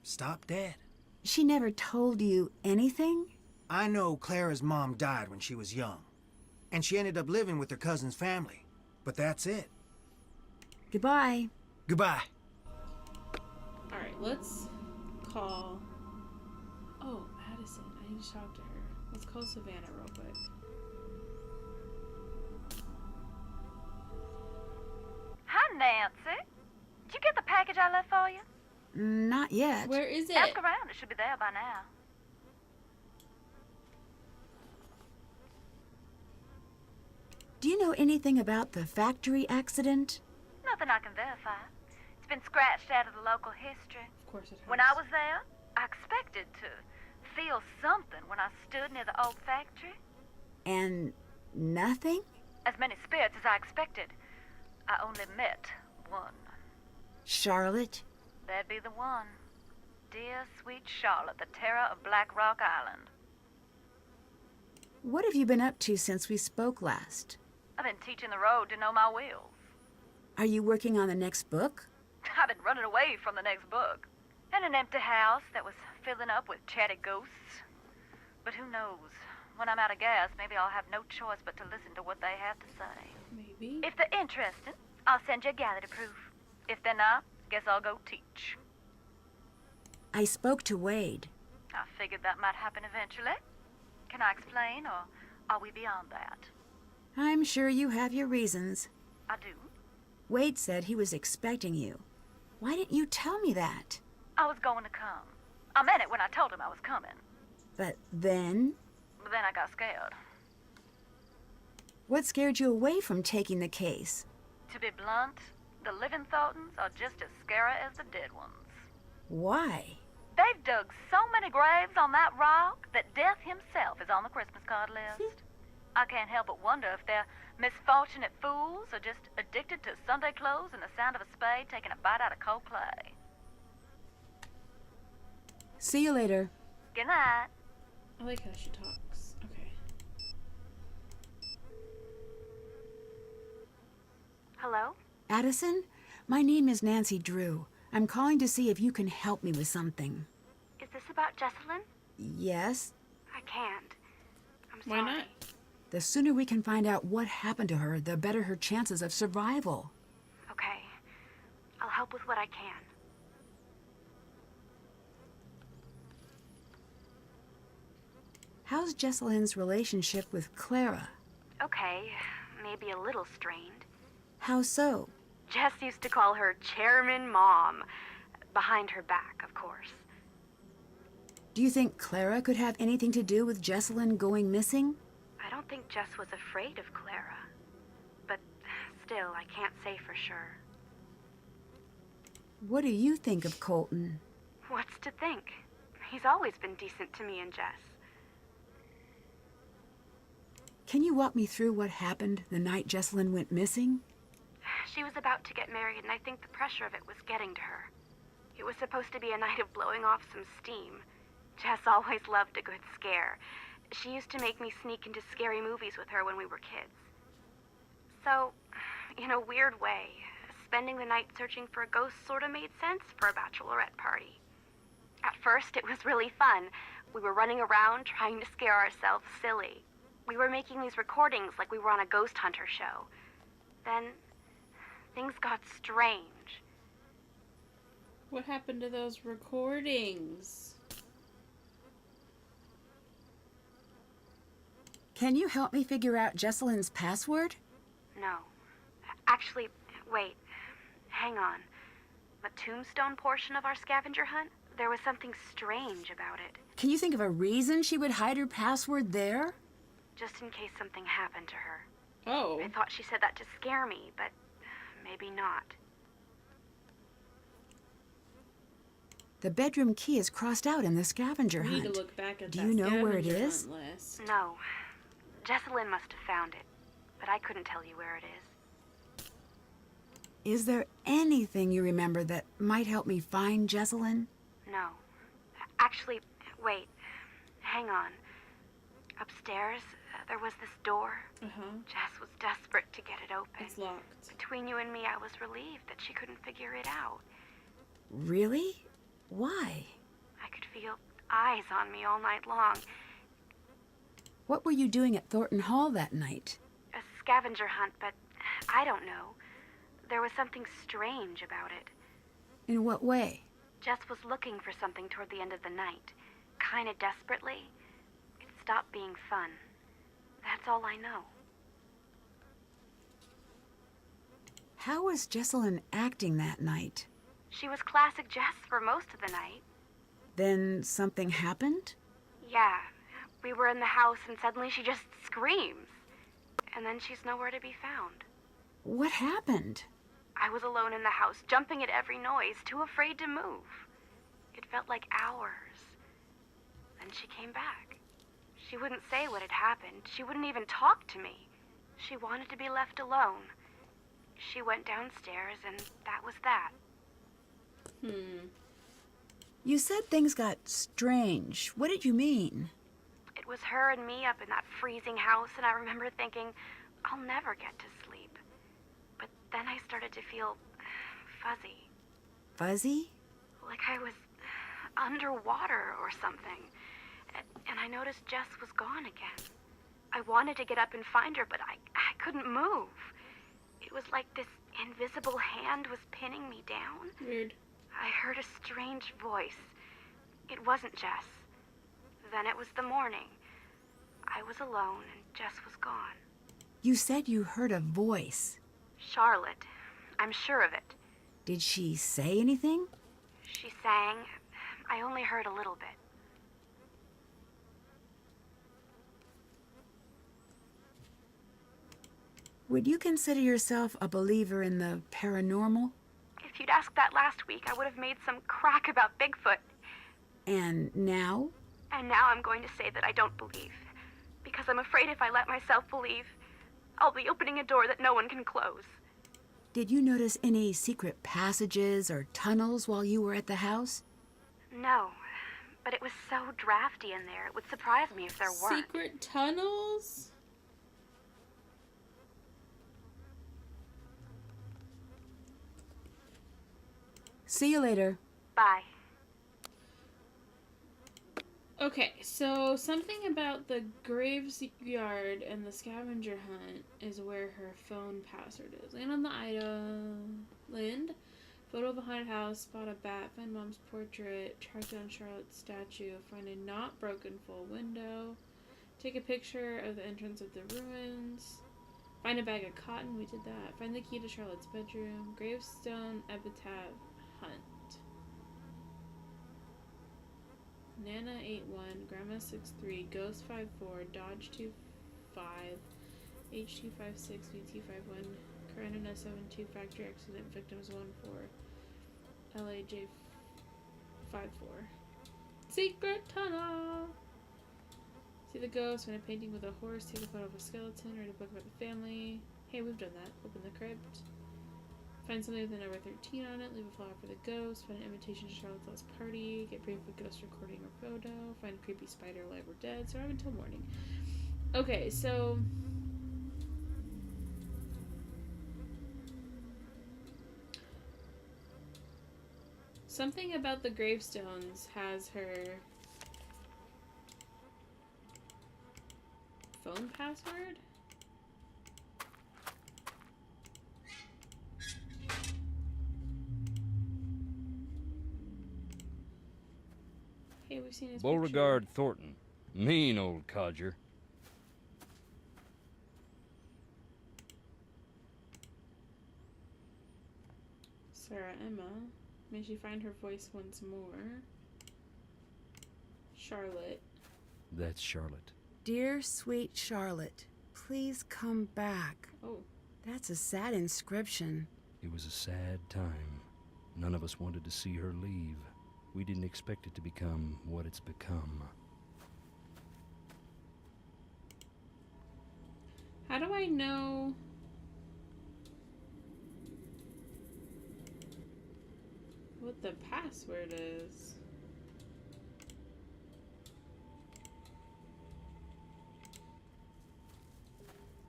stop dead. She never told you anything? I know Clara's mom died when she was young, and she ended up living with her cousin's family. But that's it. Goodbye. Goodbye. Alright, let's call... Oh, Madison. I need to talk to her. Let's call Savannah real quick. Hi, Nancy. Did you get the package I left for you? Not yet. Where is it? Ask around. It should be there by now. Do you know anything about the factory accident? Nothing I can verify. It's been scratched out of the local history. Of course it has. When I was there, I expected to feel something when I stood near the old factory. And nothing? As many spirits as I expected. I only met one. Charlotte? That'd be the one. Dear, sweet Charlotte, the terror of Black Rock Island. What have you been up to since we spoke last? I've been teaching the road to know my wheels. Are you working on the next book? I've been running away from the next book. And an empty house that was filling up with chatty ghosts. But who knows? When I'm out of gas, maybe I'll have no choice but to listen to what they have to say. Maybe. If they're interested, I'll send you a gallery proof. If they're not, guess I'll go teach. I spoke to Wade. I figured that might happen eventually. Can I explain, or are we beyond that? I'm sure you have your reasons. I do. Wade said he was expecting you. Why didn't you tell me that? I was going to come. I meant it when I told him I was coming. But then? But then I got scared. What scared you away from taking the case? To be blunt, the living Thorntons are just as scary as the dead ones. Why? They've dug so many graves on that rock that death himself is on the Christmas card list. I can't help but wonder if they're misfortunate fools or just addicted to Sunday clothes and the sound of a spade taking a bite out of cold clay. See you later. Good night. I like how she talks. Okay. Hello? Addison, my name is Nancy Drew. I'm calling to see if you can help me with something. Is this about Jesselyn? Yes? I can't. I'm Why sorry. not? The sooner we can find out what happened to her, the better her chances of survival. Okay. I'll help with what I can. How's Jesselyn's relationship with Clara? Okay, maybe a little strained. How so? Jess used to call her Chairman Mom. Behind her back, of course. Do you think Clara could have anything to do with Jesselyn going missing? I don't think Jess was afraid of Clara. But still, I can't say for sure. What do you think of Colton? What's to think? He's always been decent to me and Jess. Can you walk me through what happened the night Jesselyn went missing? She was about to get married, and I think the pressure of it was getting to her. It was supposed to be a night of blowing off some steam. Jess always loved a good scare. She used to make me sneak into scary movies with her when we were kids. So, in a weird way, spending the night searching for a ghost sort of made sense for a bachelorette party. At first, it was really fun. We were running around trying to scare ourselves silly. We were making these recordings like we were on a ghost hunter show. Then, things got strange. What happened to those recordings? Can you help me figure out Jesselyn's password? No. Actually, wait. Hang on. The tombstone portion of our scavenger hunt? There was something strange about it. Can you think of a reason she would hide her password there? Just in case something happened to her. Oh. I thought she said that to scare me, but maybe not. The bedroom key is crossed out in the scavenger We hunt. need to look back at Do that you know where it scavenger is? hunt list. No. Jesselyn must have found it, but I couldn't tell you where it is. Is there anything you remember that might help me find Jesselyn? No. Actually, wait. Hang on. Upstairs, there was this door. Jess was desperate to get it open. It's locked. Between you and me, I was relieved that she couldn't figure it out. Really? Why? I could feel eyes on me all night long. What were you doing at Thornton Hall that night? A scavenger hunt, but I don't know. There was something strange about it. In what way? Jess was looking for something toward the end of the night. Kinda desperately. It stopped being fun. That's all I know. How was Jesselyn acting that night? She was classic Jess for most of the night. Then something happened? Yeah. We were in the house and suddenly she just screams. And then she's nowhere to be found. What happened? I was alone in the house, jumping at every noise, too afraid to move. It felt like hours. Then she came back. She wouldn't say what had happened. She wouldn't even talk to me. She wanted to be left alone. She went downstairs, and that was that. You said things got strange. What did you mean? It was her and me up in that freezing house, and I remember thinking, I'll never get to sleep. But then I started to feel fuzzy. Fuzzy? Like I was underwater or something. And I noticed Jess was gone again. I wanted to get up and find her, but I couldn't move. It was like this invisible hand was pinning me down. Weird. I heard a strange voice. It wasn't Jess. Then it was the morning. I was alone and Jess was gone. You said you heard a voice. Charlotte. I'm sure of it. Did she say anything? She sang. I only heard a little bit. Would you consider yourself a believer in the paranormal? If you'd asked that last week, I would have made some crack about Bigfoot. And now? And now I'm going to say that I don't believe. Because I'm afraid if I let myself believe, I'll be opening a door that no one can close. Did you notice any secret passages or tunnels while you were at the house? No, but it was so drafty in there, it would surprise me if there weren't. Secret tunnels? See you later. Bye. Okay, so something about the graveyard and the scavenger hunt is where her phone password is. Land on the island. Photo of a haunted house. Spot a bat. Find mom's portrait. Track down Charlotte's statue. Find a not broken full window. Take a picture of the entrance of the ruins. Find a bag of cotton. We did that. Find the key to Charlotte's bedroom. Gravestone epitaph hunt. Nana 81, Grandma 63, Ghost 54, Dodge 25, H256, VT51, Karina 72, Factory Accident, Victims 14, LAJ 54. Secret tunnel! See the ghost, find a painting with a horse, take a photo of a skeleton, write a book about the family. Hey, we've done that. Open the crypt. Find something with the number 13 on it, leave a flower for the ghost, find an invitation to Charlotte's last party, get brief with ghost recording or photo, find a creepy spider alive or dead, survive until morning. Okay, so... something about the gravestones has her phone password? seen his Beauregard Thornton. Mean old codger. Sarah Emma. May she find her voice once more. Charlotte. That's Charlotte. Dear sweet Charlotte, please come back. Oh. That's a sad inscription. It was a sad time. None of us wanted to see her leave. We didn't expect it to become what it's become. How do I know what the password is?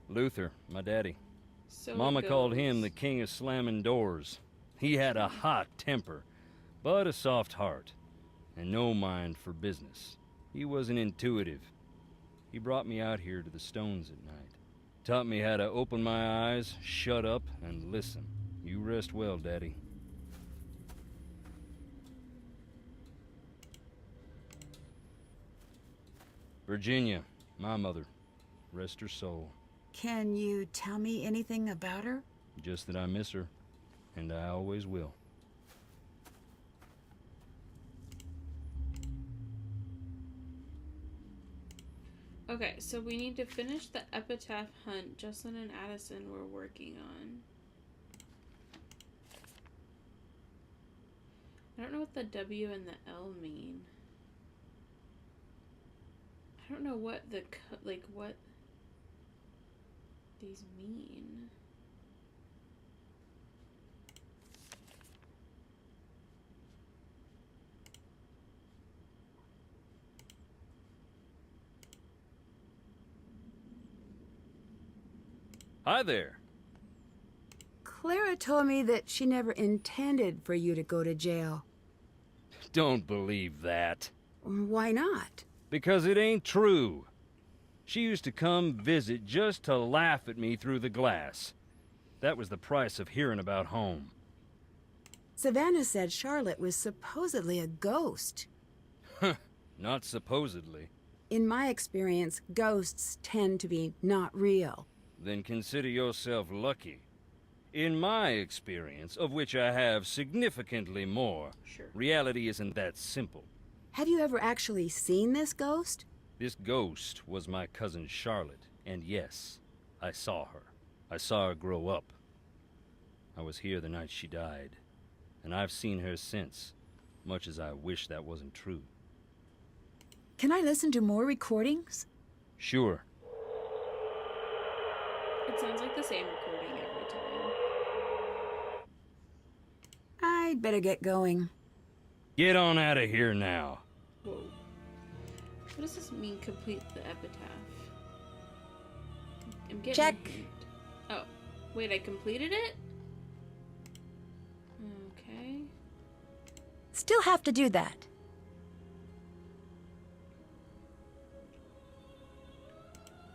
Luther, my daddy. So Mama it called goes. him the king of slamming doors. He had a hot temper, but a soft heart, and no mind for business. He wasn't intuitive. He brought me out here to the stones at night. Taught me how to open my eyes, shut up, and listen. You rest well, Daddy. Virginia, my mother. Rest her soul. Can you tell me anything about her? Just that I miss her, and I always will. Okay, so we need to finish the epitaph hunt Jocelyn and Addison were working on. I don't know what the W and the L mean. I don't know what the, what these mean. Hi there. Clara told me that she never intended for you to go to jail. Don't believe that. Why not? Because it ain't true. She used to come visit just to laugh at me through the glass. That was the price of hearing about home. Savannah said Charlotte was supposedly a ghost. Not supposedly. In my experience, ghosts tend to be not real. Then consider yourself lucky. In my experience, of which I have significantly more, Sure. reality isn't that simple. Have you ever actually seen this ghost? This ghost was my cousin Charlotte, and yes, I saw her. I saw her grow up. I was here the night she died, and I've seen her since, much as I wish that wasn't true. Can I listen to more recordings? Sure. It sounds like the same recording every time. I'd better get going. Get on out of here now. Whoa. What does this mean, complete the epitaph? I'm getting Check. a hint. Oh, wait, I completed it? Okay. Still have to do that.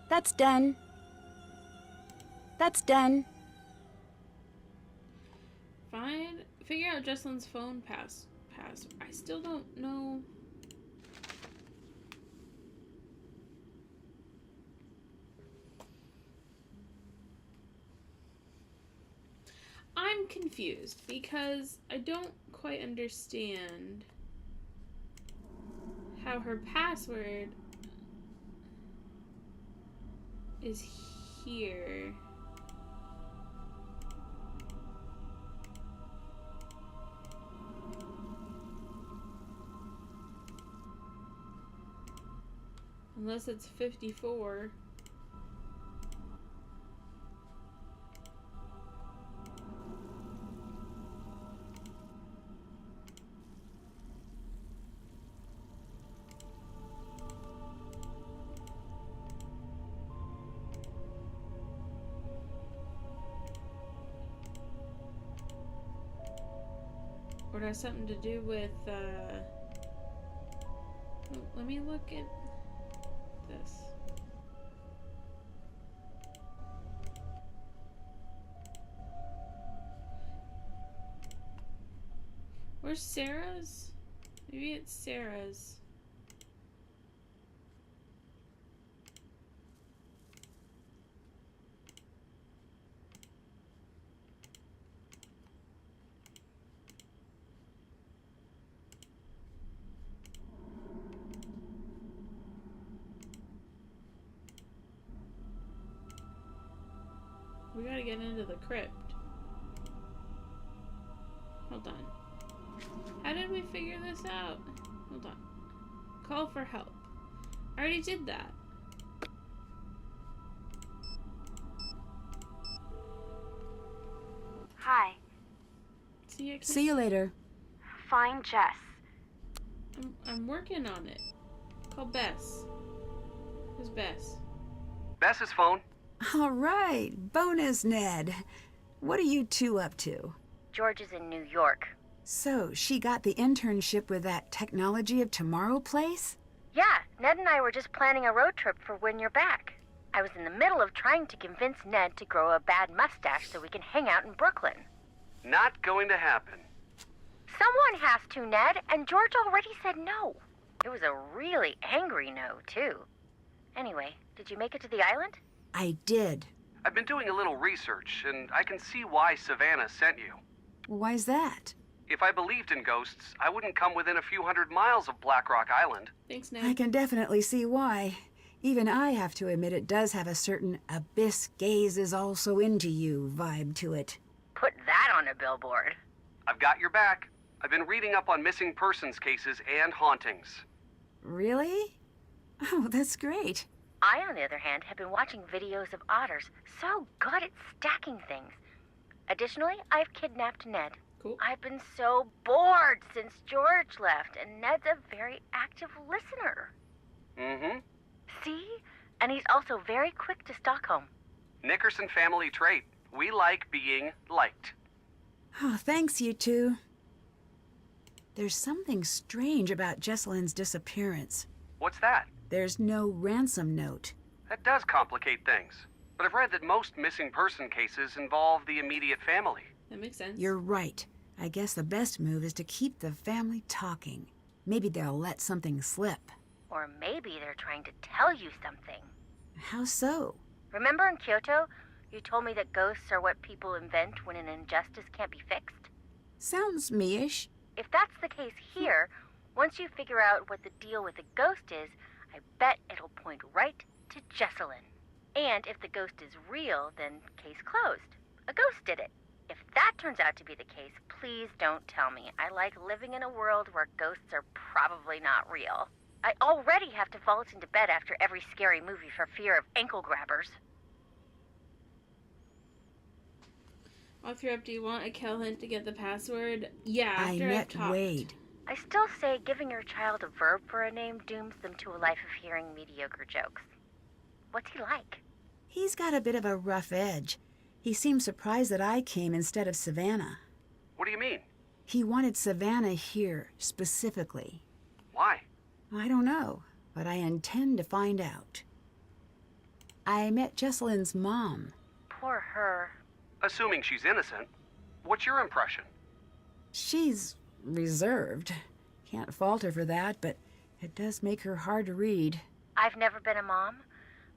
That's done. That's done. Figure out Jesselyn's phone pass. I still don't know. I'm confused because I don't quite understand how her password is here. Unless it's 54. Or it has something to do with, let me look at this. Where's Sarah's? Maybe it's Sarah's. We gotta get into the crypt. Hold on. How did we figure this out? Hold on. Call for help. I already did that. Hi. See you. See you later. Find Jess. I'm working on it. Call Bess. Who's Bess? Bess's phone. All right. Bonus, Ned. What are you two up to? George is in New York. So, she got the internship with that Technology of Tomorrow place? Yeah, Ned and I were just planning a road trip for when you're back. I was in the middle of trying to convince Ned to grow a bad mustache so we can hang out in Brooklyn. Not going to happen. Someone has to, Ned, and George already said no. It was a really angry no, too. Anyway, did you make it to the island? I did. I've been doing a little research, and I can see why Savannah sent you. Why's that? If I believed in ghosts, I wouldn't come within a few hundred miles of Black Rock Island. Thanks, Ned. I can definitely see why. Even I have to admit it does have a certain abyss gaze is also into you vibe to it. Put that on a billboard. I've got your back. I've been reading up on missing persons cases and hauntings. Really? Oh, that's great. I, on the other hand, have been watching videos of otters so good at stacking things. Additionally, I've kidnapped Ned. Cool. I've been so bored since George left, and Ned's a very active listener. Mm-hmm. See? And he's also very quick to Stockholm. Nickerson family trait. We like being liked. Oh, thanks, you two. There's something strange about Jesselyn's disappearance. What's that? There's no ransom note. That does complicate things. But I've read that most missing person cases involve the immediate family. That makes sense. You're right. I guess the best move is to keep the family talking. Maybe they'll let something slip. Or maybe they're trying to tell you something. How so? Remember in Kyoto, you told me that ghosts are what people invent when an injustice can't be fixed? Sounds me-ish. If that's the case here, once you figure out what the deal with the ghost is, I bet it'll point right to Jesselyn. And if the ghost is real, then case closed. A ghost did it. If that turns out to be the case, please don't tell me. I like living in a world where ghosts are probably not real. I already have to vault into bed after every scary movie for fear of ankle grabbers. Author up, do you want a Kel hint to get the password? Yeah, I after I've met talked. Wade. I still say giving your child a verb for a name dooms them to a life of hearing mediocre jokes. What's he like? He's got a bit of a rough edge. He seemed surprised that I came instead of Savannah. What do you mean? He wanted Savannah here, specifically. Why? I don't know, but I intend to find out. I met Jesselyn's mom. Poor her. Assuming she's innocent, what's your impression? She's reserved. Can't fault her for that, but it does make her hard to read. I've never been a mom,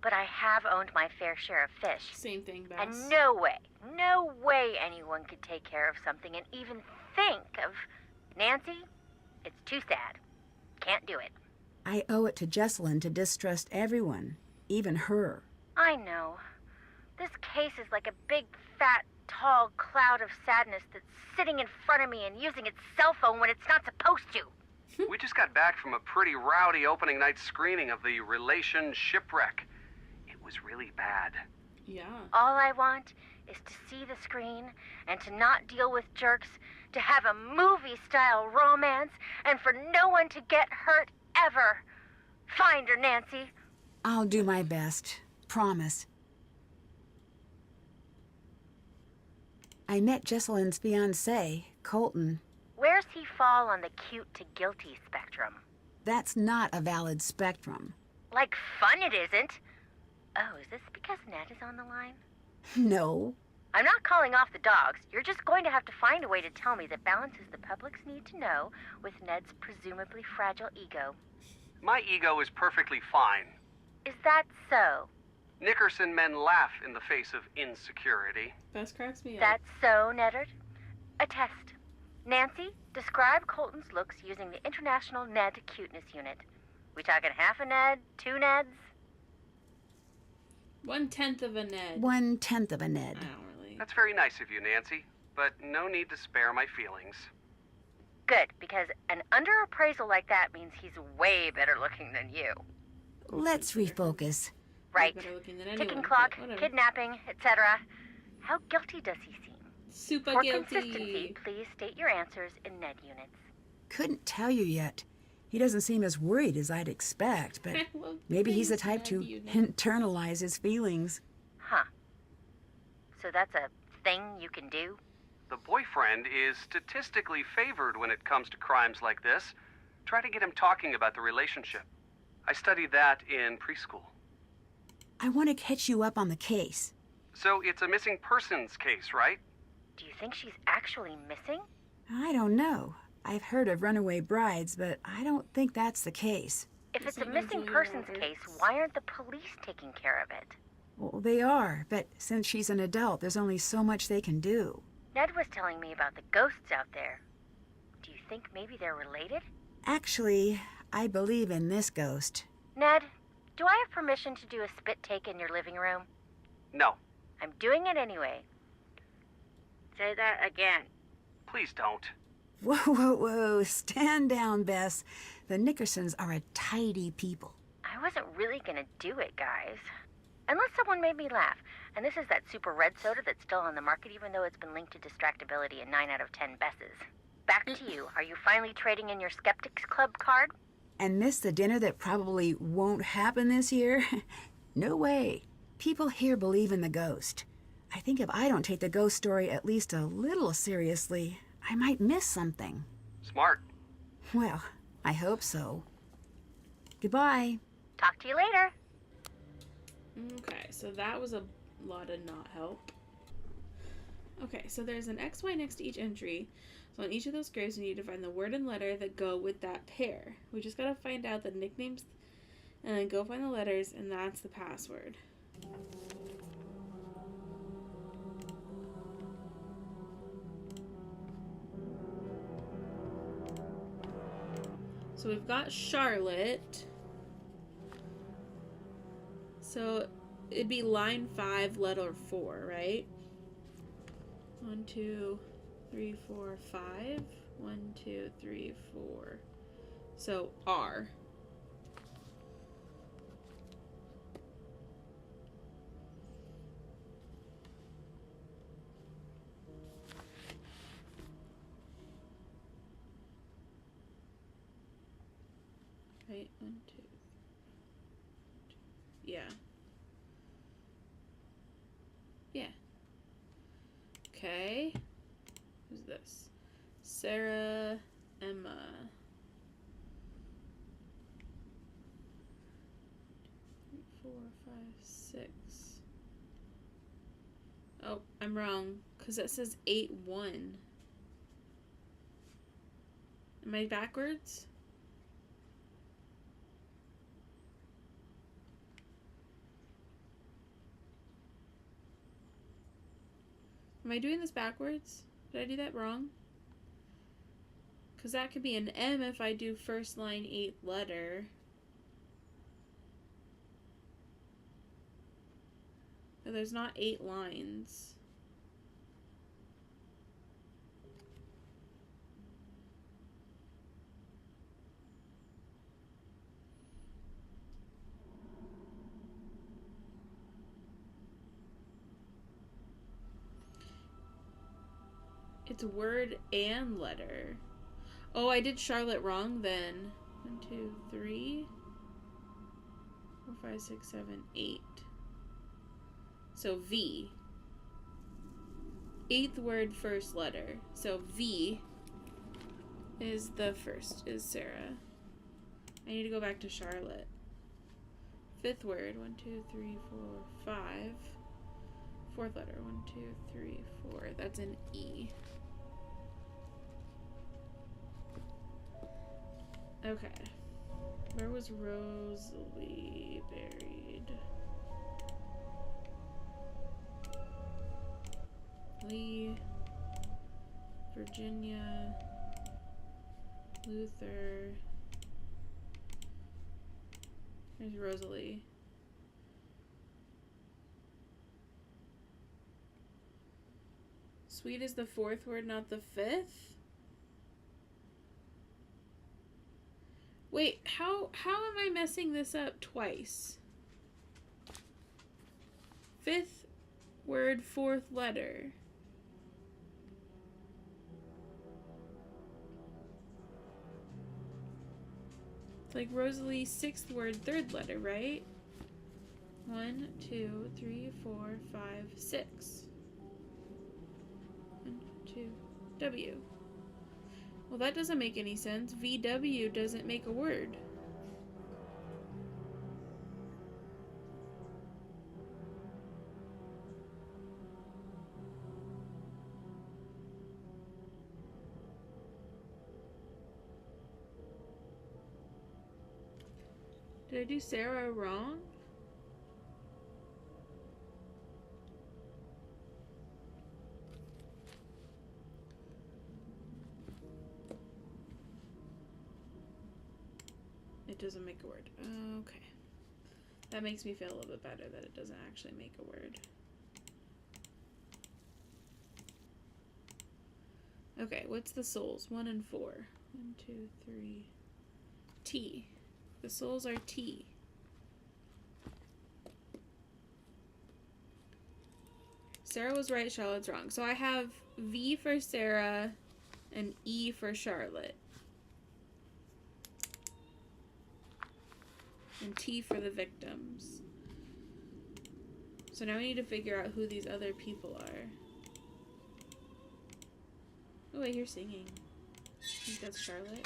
but I have owned my fair share of fish. Same thing, Bess. And no way anyone could take care of something and even think of... Nancy, it's too sad. Can't do it. I owe it to Jesselyn to distrust everyone, even her. I know. This case is like a big, fat, tall cloud of sadness that's sitting in front of me and using its cell phone when it's not supposed to. We just got back from a pretty rowdy opening night screening of the Relation Shipwreck. It was really bad. Yeah. All I want is to see the screen and to not deal with jerks, to have a movie-style romance, and for no one to get hurt ever. Find her, Nancy. I'll do my best. Promise. I met Jesselyn's fiancé, Colton. Where's he fall on the cute to guilty spectrum? That's not a valid spectrum. Like fun it isn't. Oh, is this because Ned is on the line? No. I'm not calling off the dogs. You're just going to have to find a way to tell me that balances the public's need to know with Ned's presumably fragile ego. My ego is perfectly fine. Is that so? Nickerson men laugh in the face of insecurity. Bess cracks me up. That's so, Neddard? A test. Nancy, describe Colton's looks using the International Ned Cuteness Unit. We talking half a Ned, 2 Neds? 1/10 of a Ned. 1/10 of a Ned. I don't really. That's very nice of you, Nancy, but no need to spare my feelings. Good, because an underappraisal like that means he's way better looking than you. Let's refocus. Right. Better looking than Ticking anyone, clock, but whatever. kidnapping, etc. How guilty does he seem? Super For guilty. consistency, please state your answers in Ned units. Couldn't tell you yet. He doesn't seem as worried as I'd expect, but I love maybe he's the things type to Ned units. internalize his feelings. Huh. So that's a thing you can do? The boyfriend is statistically favored when it comes to crimes like this. Try to get him talking about the relationship. I studied that in preschool. I want to catch you up on the case. So it's a missing persons case, right? Do you think she's actually missing? I don't know. I've heard of runaway brides, but I don't think that's the case. If it's a Like missing Julia persons Roberts. case, why aren't the police taking care of it? Well, they are, but since she's an adult, there's only so much they can do. Ned was telling me about the ghosts out there. Do you think maybe they're related? Actually, I believe in this ghost. Ned, do I have permission to do a spit take in your living room? No, I'm doing it anyway. Say that again. please don't. Whoa, whoa, whoa. Stand down, Bess. The Nickersons are a tidy people. I wasn't really gonna do it, guys. Unless someone made me laugh. And this is that super red soda that's still on the market even though it's been linked to distractibility in 9 out of 10 Besses. Back to you. Are you finally trading in your Skeptics Club card? And miss the dinner that probably won't happen this year? No way. People here believe in the ghost. I think if I don't take the ghost story at least a little seriously, I might miss something. Smart. Well, I hope so. Goodbye. Talk to you later. Okay, so that was a lot of not help. Okay, so there's an XY next to each entry. So on each of those graves, we need to find the word and letter that go with that pair. We just gotta find out the nicknames and then go find the letters, and that's the password. So we've got Charlotte. So it'd be line 5, letter 4, right? 1, 2, 3, 4, 5. 1, 2, 3, 4. So R. Right, 1, 2. Yeah. Yeah. Okay. Who's this? Sarah, Emma. 3, 4, 5, 6. Oh, I'm wrong. Because that says 8, 1. Am I backwards? Am I doing this backwards? Did I do that wrong? Because that could be an M if I do first line 8th letter. But there's not 8 lines. It's word and letter. Oh, I did Charlotte wrong then. 1, 2, 3, 4, 5, 6, 7, 8. So V. 8th word, first letter. So V is the first, is Sarah. I need to go back to Charlotte. 5th word, 1, 2, 3, 4, 5. 4th letter, 1, 2, 3, 4. That's an E. Okay. Where was Rosalie buried? Lee, Virginia, Luther. There's Rosalie. Sweet is the fourth word, not the fifth? Wait, how am I messing this up twice? Fifth word, fourth letter. It's like Rosalie, sixth word, third letter, right? 1, 2, 3, 4, 5, 6. 1, 2, W. Well, that doesn't make any sense. VW doesn't make a word. Did I do Sarah wrong? It doesn't make a word. Okay. That makes me feel a little bit better that it doesn't actually make a word. Okay, what's the souls? 1 and 4. 1, 2, 3. T. The souls are T. Sarah was right, Charlotte's wrong. So I have V for Sarah and E for Charlotte. And T for the victims. So now we need to figure out who these other people are. Oh, I hear singing. I think that's Charlotte.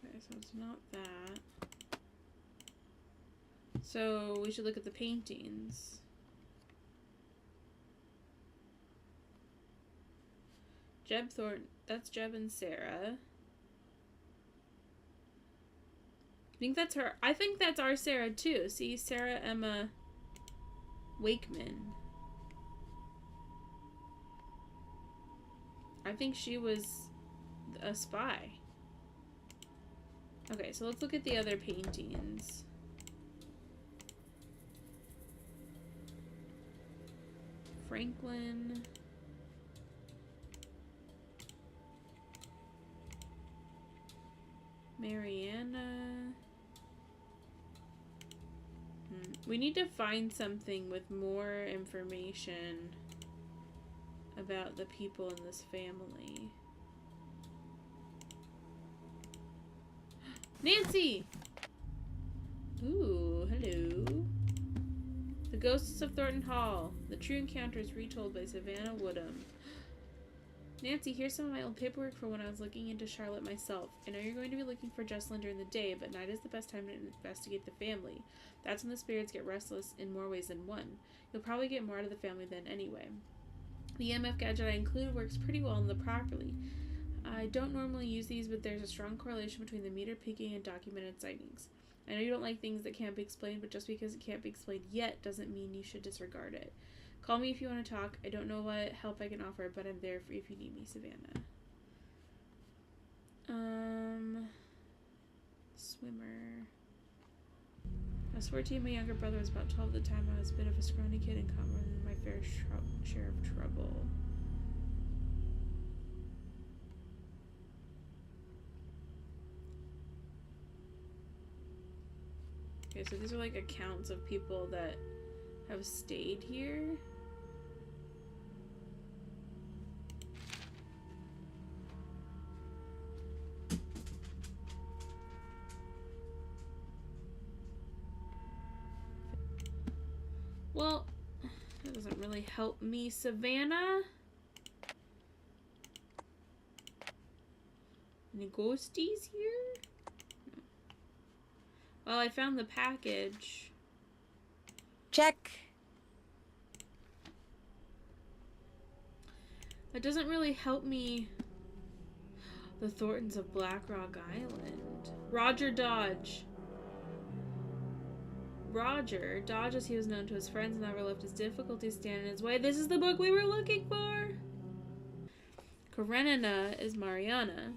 Okay, so it's not that. So we should look at the paintings. Jeb Thornton, that's Jeb and Sarah. I think that's her. I think that's our Sarah too. See, Sarah Emma Wakeman. I think she was a spy. Okay, so let's look at the other paintings. Franklin. Mariana. We need to find something with more information about the people in this family. Nancy! Ooh, hello. The Ghosts of Thornton Hall. The true encounters retold by Savannah Woodham. Nancy, here's some of my old paperwork for when I was looking into Charlotte myself. I know you're going to be looking for Jocelyn during the day, but night is the best time to investigate the family. That's when the spirits get restless in more ways than one. You'll probably get more out of the family then anyway. The EMF gadget I included works pretty well in the properly. I don't normally use these, but there's a strong correlation between the meter peaking and documented sightings. I know you don't like things that can't be explained, but just because it can't be explained yet doesn't mean you should disregard it. Call me if you want to talk. I don't know what help I can offer, but I'm there for if you need me, Savannah. Swimmer. I swear to you, my younger brother was about 12 at the time. I was a bit of a scrawny kid and caught more than my fair share of trouble. Okay, so these are like accounts of people that have stayed here. Well, Doesn't really help me, Savannah. Any ghosties here? No. Well, I found the package. Check. That doesn't really help me. The Thorntons of Black Rock Island. Roger Dodge. Roger Dodge, as he was known to his friends, never left his difficulties stand in his way. This is the book we were looking for. Karenina is Mariana.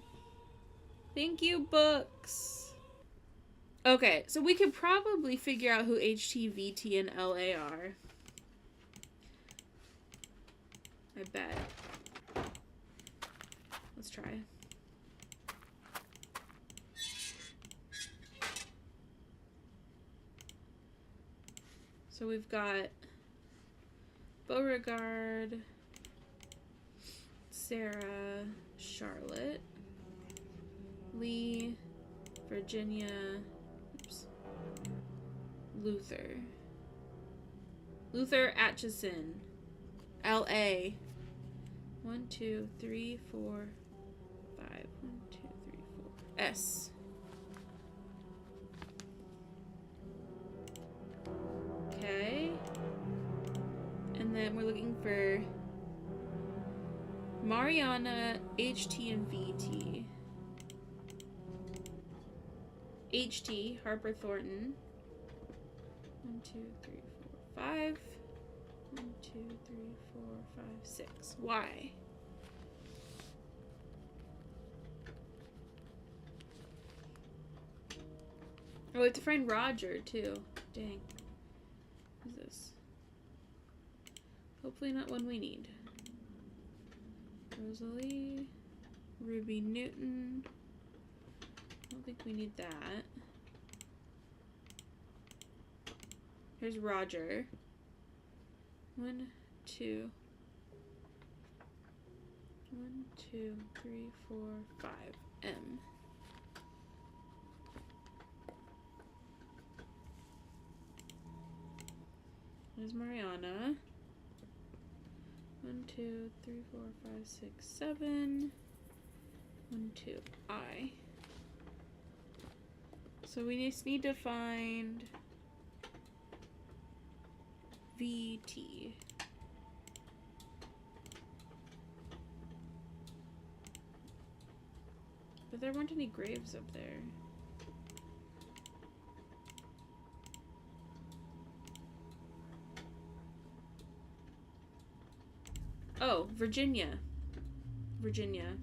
Thank you, books. Okay, so we could probably figure out who HT, VT, and LA are. I bet. Let's try. So we've got Beauregard, Sarah, Charlotte, Lee, Virginia, oops, Luther Atchison, L.A. 1, 2, 3, 4, 5. 1, 2, 3, 4. S. Okay. And then we're looking for Mariana, HT, and VT. HT, Harper Thornton. 1, 2, 3, 4, 5. 1, 2, 3, 4, 5, 6. Y. Oh, we have to find Roger, too. Dang. Who's this? Hopefully not one we need. Rosalie. Ruby Newton. I don't think we need that. Here's Roger. 1, 2. 1, 2, 3, 4, 5. M. There's Mariana. 1, 2, 3, 4, 5, 6, 7. 1, 2. I. So we just need to find VT. But there weren't any graves up there. Oh, Virginia. Virginia.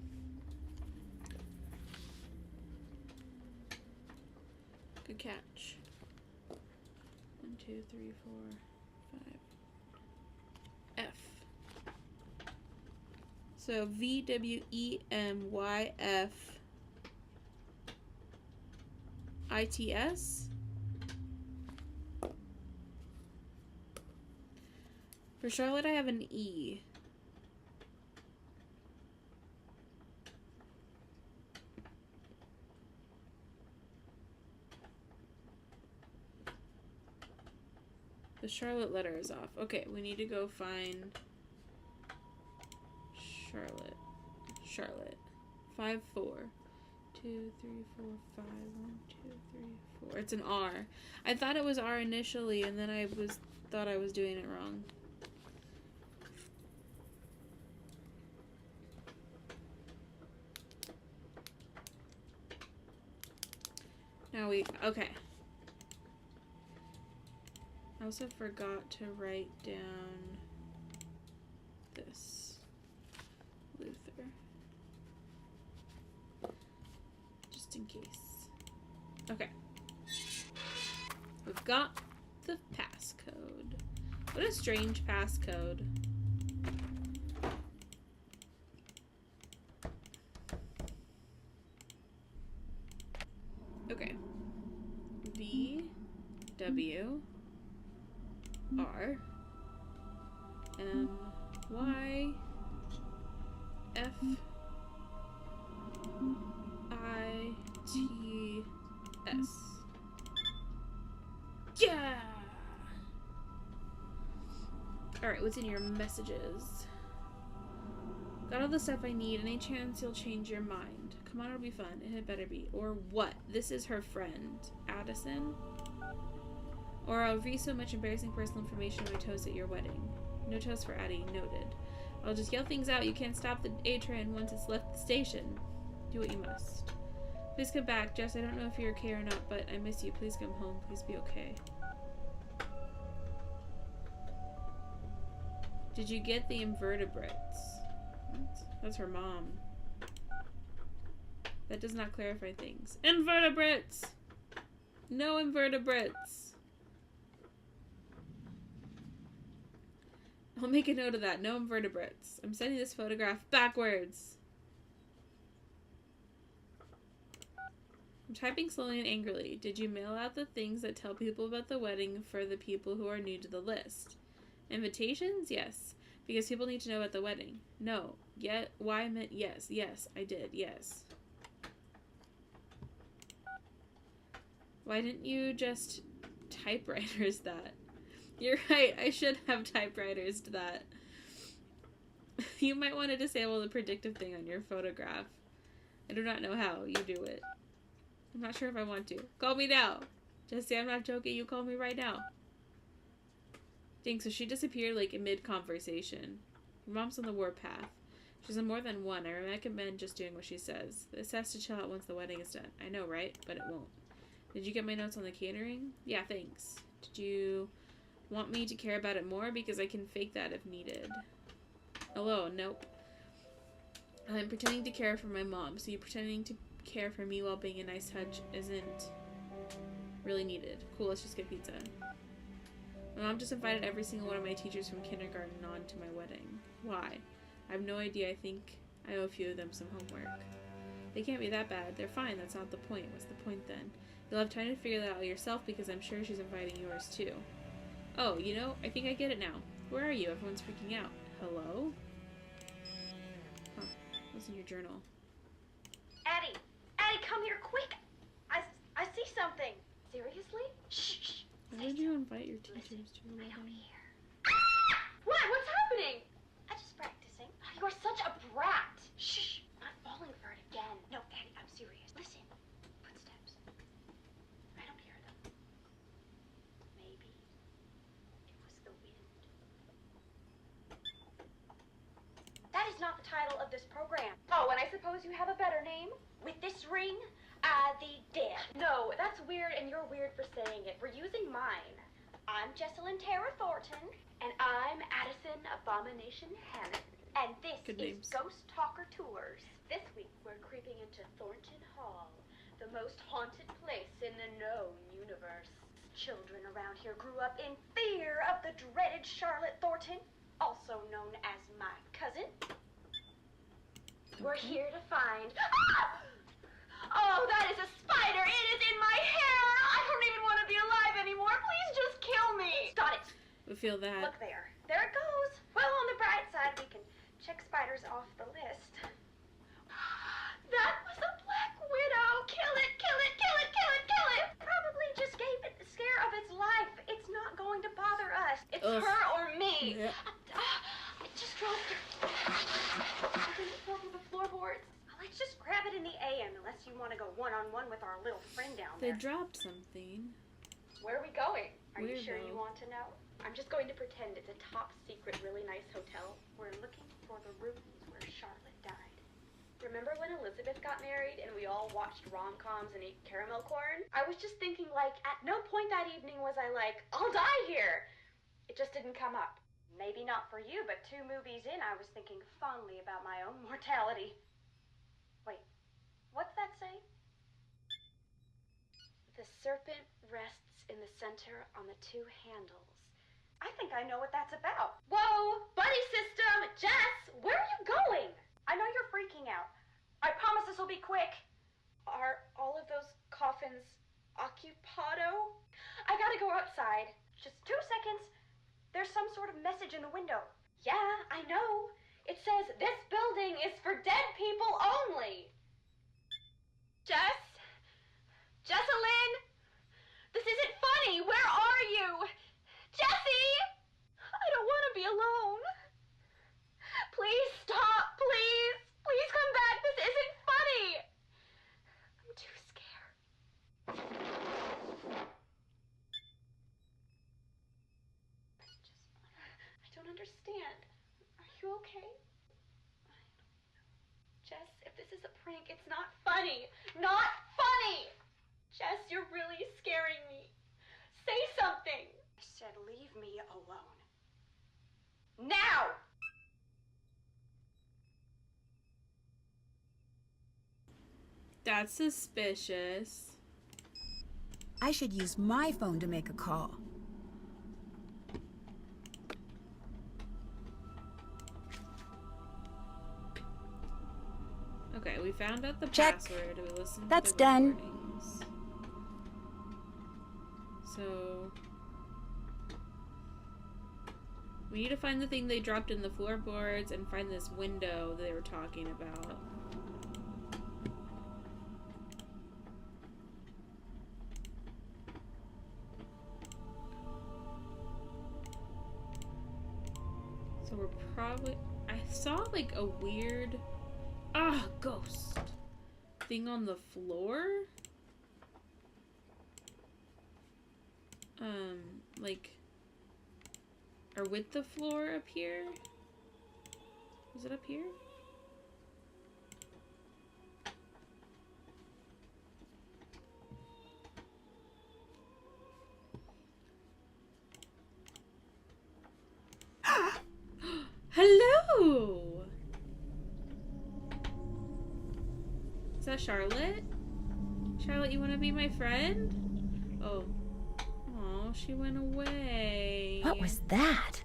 Good catch. 1, 2, 3, 4, 5. F. So VWEMYF ITS. For Charlotte, I have an E. The Charlotte letter is off. Okay, we need to go find Charlotte. Charlotte. 5, 4. 2, 3, 4, 5. 1, 2, 3, 4. It's an R. I thought it was R initially, and then I thought I was doing it wrong. Now okay. I also forgot to write down this. Luther. Just in case. Okay. We've got the passcode. What a strange passcode. Okay. V W R M Y F I T S. Yeah. Alright, what's in your messages? Got all the stuff I need. Any chance you'll change your mind? Come on, it'll be fun. It had better be. Or what? This is her friend, Addison? Or I'll read so much embarrassing personal information on my toast at your wedding. No toast for Addie. Noted. I'll just yell things out. You can't stop the A train once it's left the station. Do what you must. Please come back. Jess, I don't know if you're okay or not, but I miss you. Please come home. Please be okay. Did you get the invertebrates? What? That's her mom. That does not clarify things. Invertebrates! No invertebrates! I'll make a note of that. No invertebrates. I'm sending this photograph backwards. I'm typing slowly and angrily. Did you mail out the things that tell people about the wedding for the people who are new to the list? Invitations? Yes. Because people need to know about the wedding. No. Yet. Why I meant yes. Yes, I did. Yes. Why didn't you just typewriters that? You're right. I should have typewriters to that. You might want to disable the predictive thing on your photograph. I do not know how you do it. I'm not sure if I want to. Call me now. Jesse, I'm not joking. You call me right now. Dang, so she disappeared like in mid-conversation. Your mom's on the warpath. She's on more than one. I recommend just doing what she says. This has to chill out once the wedding is done. I know, right? But it won't. Did you get my notes on the catering? Yeah, thanks. Did you want me to care about it more? Because I can fake that if needed. Hello, nope. I'm pretending to care for my mom, so you pretending to care for me while being a nice touch isn't really needed. Cool, let's just get pizza. My mom just invited every single one of my teachers from kindergarten on to my wedding. Why? I have no idea. I think I owe a few of them some homework. They can't be that bad. They're fine. That's not the point. What's the point then? You'll have time to figure that out yourself because I'm sure she's inviting yours too. Oh, you know, I think I get it now. Where are you? Everyone's freaking out. Hello? Huh. What's in your journal? Addie! Addie, come here quick! I see something! Seriously? Shh! Why did you invite your teachers to your wedding? What? What's happening? I'm just practicing. You are such a brat! Shh! I'm not falling for it again. No, Addie, I'm serious. Listen. Footsteps. I don't hear them. Maybe it was the wind. That is not the title of this program. Oh, and I suppose you have a better name? With this ring? The Dead. No, that's weird, and you're weird for saying it. We're using mine. I'm Jessalyn Tara Thornton, and I'm Addison Abomination Hammond. And this is Ghost Talker Tours. This week, we're creeping into Thornton Hall, the most haunted place in the known universe. Children around here grew up in fear of the dreaded Charlotte Thornton, also known as my cousin. We're here to find... Oh, that is a spider! It is in my hair! I don't even want to be alive anymore! Please just kill me! Got it! We feel that. Look there. There it goes! Well, on the bright side, we can check spiders off the list. That was a black widow! Kill it! Kill it! Kill it! Kill it! Kill it! Probably just gave it the scare of its life. It's not going to bother us. It's her or me. Yeah. It just dropped it. I think it fell through the floorboards. Let's just grab it in the AM, unless you want to go one-on-one with our little friend down They there. dropped something. Where are we going? Are you Weirdo. sure you want to know? I'm just going to pretend it's a top-secret, really nice hotel. We're looking for the rooms where Charlotte died. Remember when Elizabeth got married and we all watched rom-coms and ate caramel corn? I was just thinking, like, at no point that evening was I like, I'll die here! It just didn't come up. Maybe not for you, but 2 movies in, I was thinking fondly about my own mortality. Wait, what's that say? The serpent rests in the center on the 2 handles. I think I know what that's about. Whoa, buddy system! Jess, where are you going? I know you're freaking out. I promise this will be quick. Are all of those coffins occupado? I gotta go outside. Just 2 seconds. There's some sort of message in the window. Yeah, I know. It says, this building is for dead people only. Jess? Jessalyn? This isn't funny. Where are you? Jessie! I don't want to be alone. understand. Are you okay? Jess, if this is a prank, it's not funny. Not funny! Jess, you're really scaring me. Say something. I said leave me alone. Now! That's suspicious. I should use my phone to make a call. Okay, we found out the Check. password. We listened That's to the done. recordings. So we need to find the thing they dropped in the floorboards and find this window they were talking about. So we're probably... I saw like a weird... ghost thing on the floor? Like... Or with the floor up here? Was it up here? Hello! Is that Charlotte? Charlotte, you want to be my friend? Oh. Oh, she went away. What was that?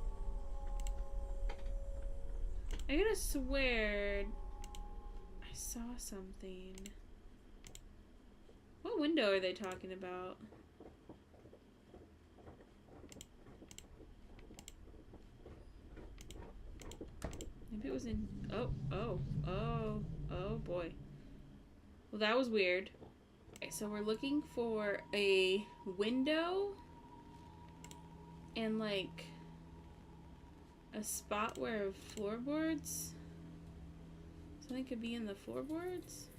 I could have sweared I saw something. What window are they talking about? Maybe it was in... Oh boy. Well, that was weird. Okay, so we're looking for a window and like a spot where floorboards, something could be in the floorboards.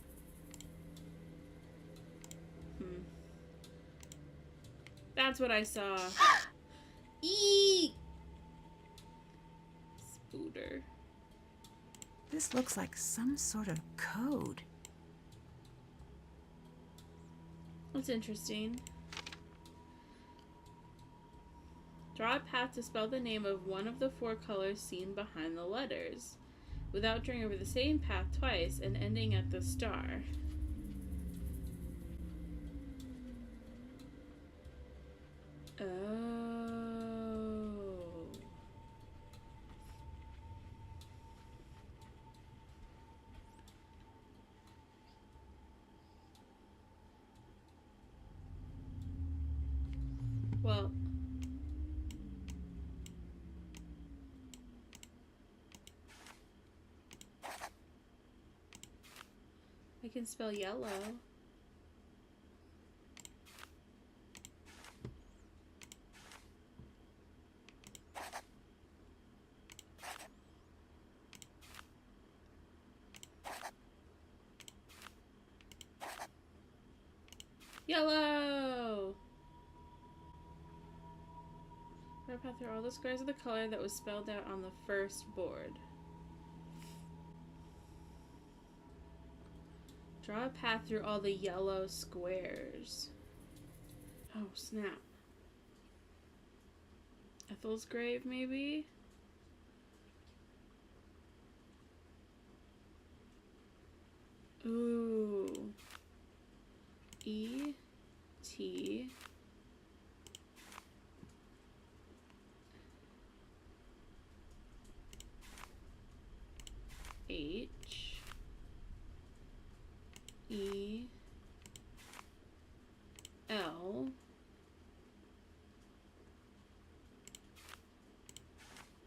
That's what I saw. Eek! Spooter. This looks like some sort of code. That's interesting. Draw a path to spell the name of one of the 4 colors seen behind the letters, without drawing over the same path twice and ending at the star. Oh. Well, I can spell yellow. Yellow! Draw a path through all the squares of the color that was spelled out on the first board. Draw a path through all the yellow squares. Oh, snap. Ethel's grave, maybe? Ooh. E. T. H. E. L.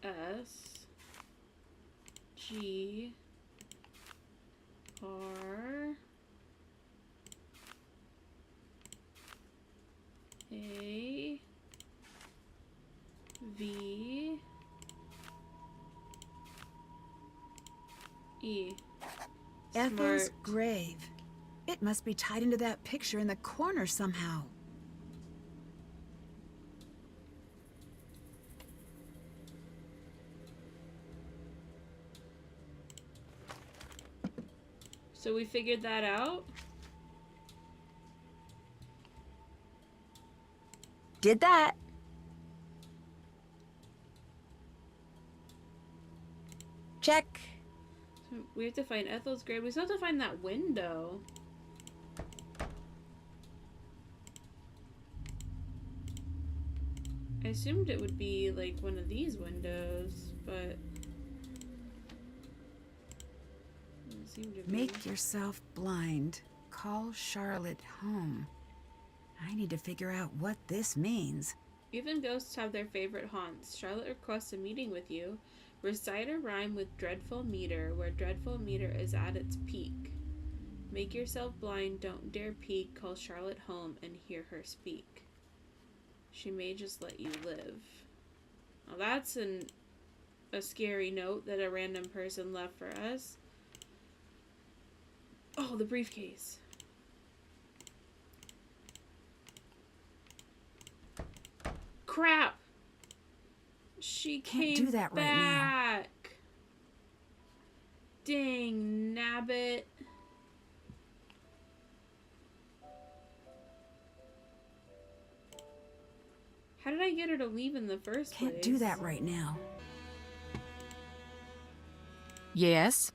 S. G. R. A. V. E. Ethel's Smart. grave. It must be tied into that picture in the corner somehow. So we figured that out? Did that. Check. So we have to find Ethel's grave. We still have to find that window. I assumed it would be like one of these windows, but doesn't seem to be. Make yourself blind. Call Charlotte home. I need to figure out what this means. Even ghosts have their favorite haunts. Charlotte requests a meeting with you. Recite a rhyme with dreadful meter, where dreadful meter is at its peak. Make yourself blind, don't dare peek. Call Charlotte home and hear her speak. She may just let you live. Now that's a scary note that a random person left for us. Oh, the briefcase. Crap! She Can't came do that right now. back. Dang, nabbit. How did I get her to leave in the first place? Can't do that right now. Yes,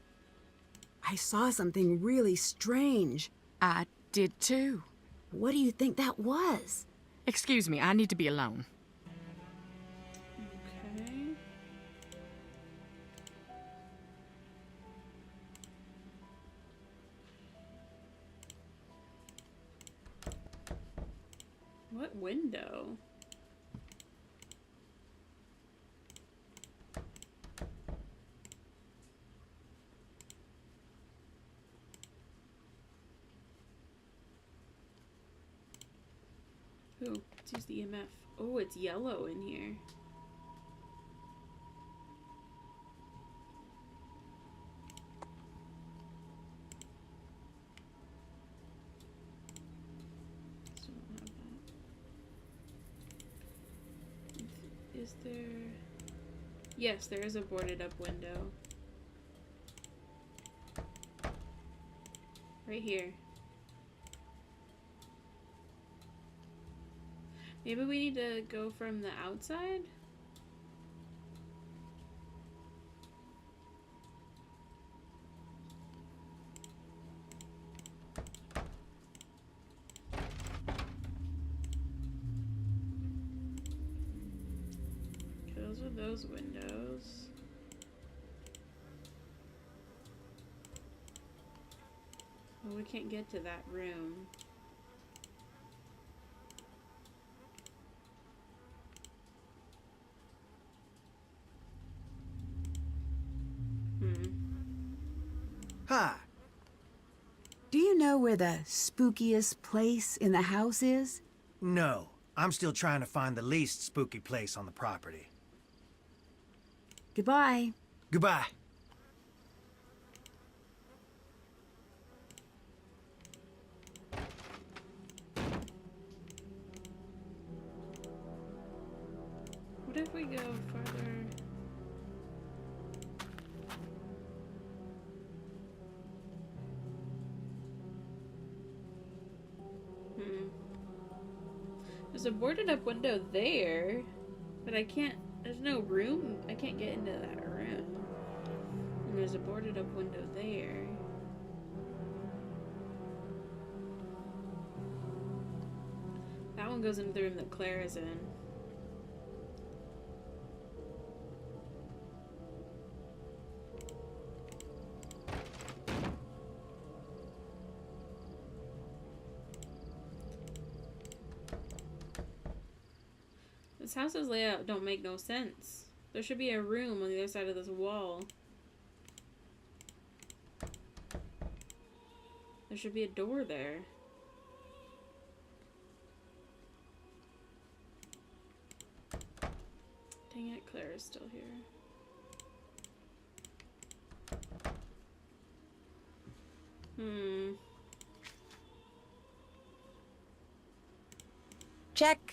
I saw something really strange. I did too. What do you think that was? Excuse me, I need to be alone. Okay. What window? Ooh, let's use the EMF. Oh, it's yellow in here. Still don't have that. Is there... Yes, there is a boarded up window. Right here. Maybe we need to go from the outside? Those are those windows. Well, we can't get to that room. Hi. Do you know where the spookiest place in the house is? No, I'm still trying to find the least spooky place on the property. Goodbye. Goodbye. What if we go further? There's a boarded up window there, but I can't, there's no room, I can't get into that room. And there's a boarded up window there. That one goes into the room that Claire is in. This house's layout don't make no sense. There should be a room on the other side of this wall. There should be a door there. Dang it, Claire is still here. Check.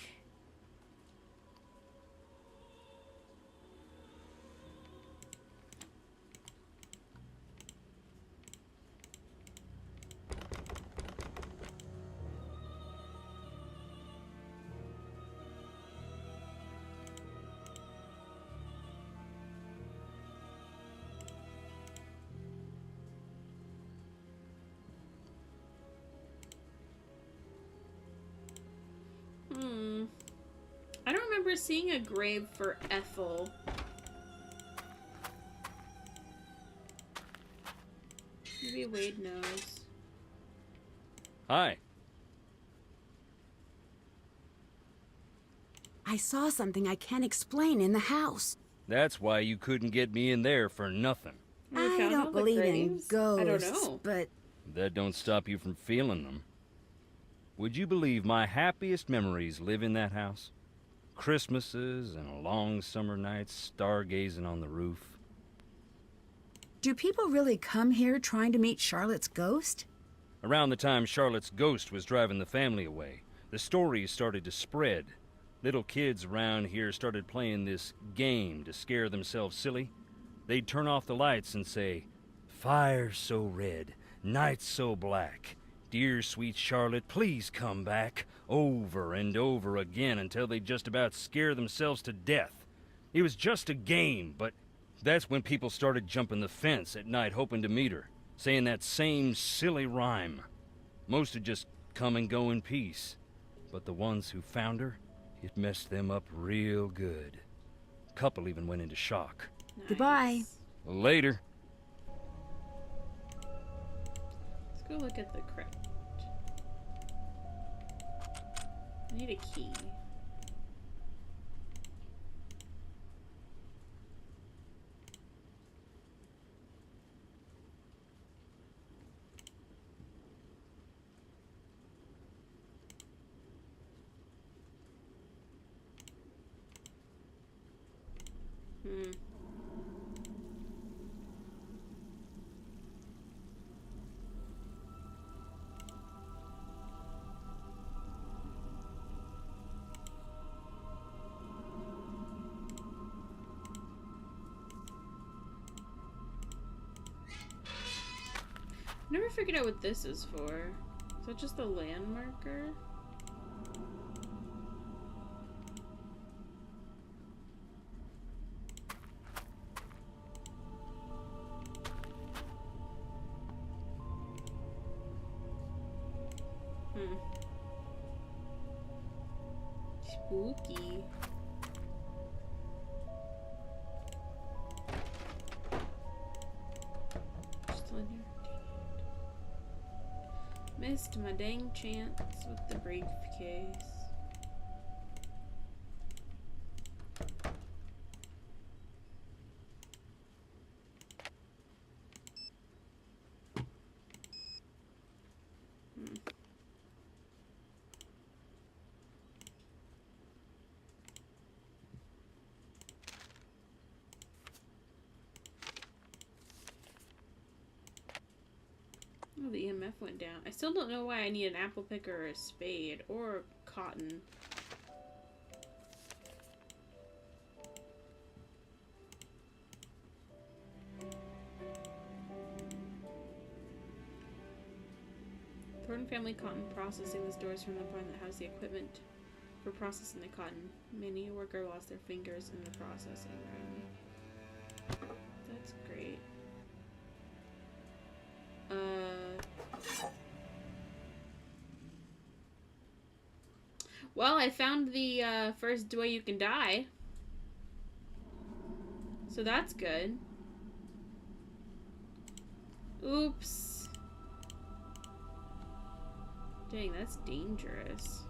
remember seeing a grave for Ethel. Maybe Wade knows. Hi. I saw something I can't explain in the house. That's why you couldn't get me in there for nothing. We I found all don't the believe in graves? ghosts, I don't know. but That don't stop you from feeling them. Would you believe my happiest memories live in that house? Christmases and long summer nights stargazing on the roof. do people really come here trying to meet Charlotte's ghost? Around the time Charlotte's ghost was driving the family away, the stories started to spread. Little kids around here started playing this game to scare themselves silly. They'd turn off the lights and say, "Fire so red, night so black. Dear sweet Charlotte, please come back," over and over again until they'd just about scare themselves to death. It was just a game, but that's when people started jumping the fence at night hoping to meet her, saying that same silly rhyme. Most would just come and go in peace, but the ones who found her, it messed them up real good. A couple even went into shock. Nice. Goodbye. Later. Let's go look at the crypt. I need a key. Never figured out what this is for. Is that just a landmarker? Spooky. Still in here. Dang it. Missed my dang chance with the briefcase. Oh, the EMF went down. I still don't know why I need an apple picker or a spade or cotton. Thornton family cotton processing. The stores from the barn that house the equipment for processing the cotton. Many a worker lost their fingers in the processing room. That's great. Well, I found the first way you can die. So that's good. Oops. Dang, that's dangerous.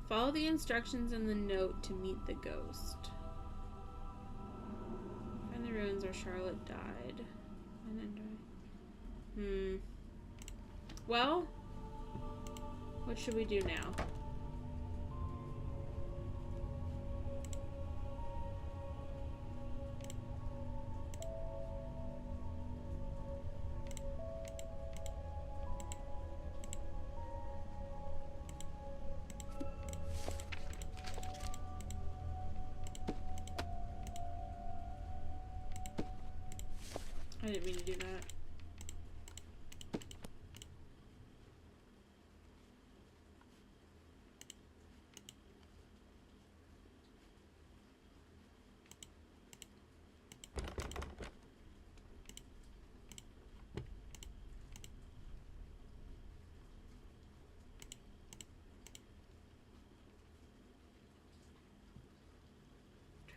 Follow the instructions in the note to meet the ghost. Find the ruins where Charlotte died. Well, what should we do now? I didn't mean to do that.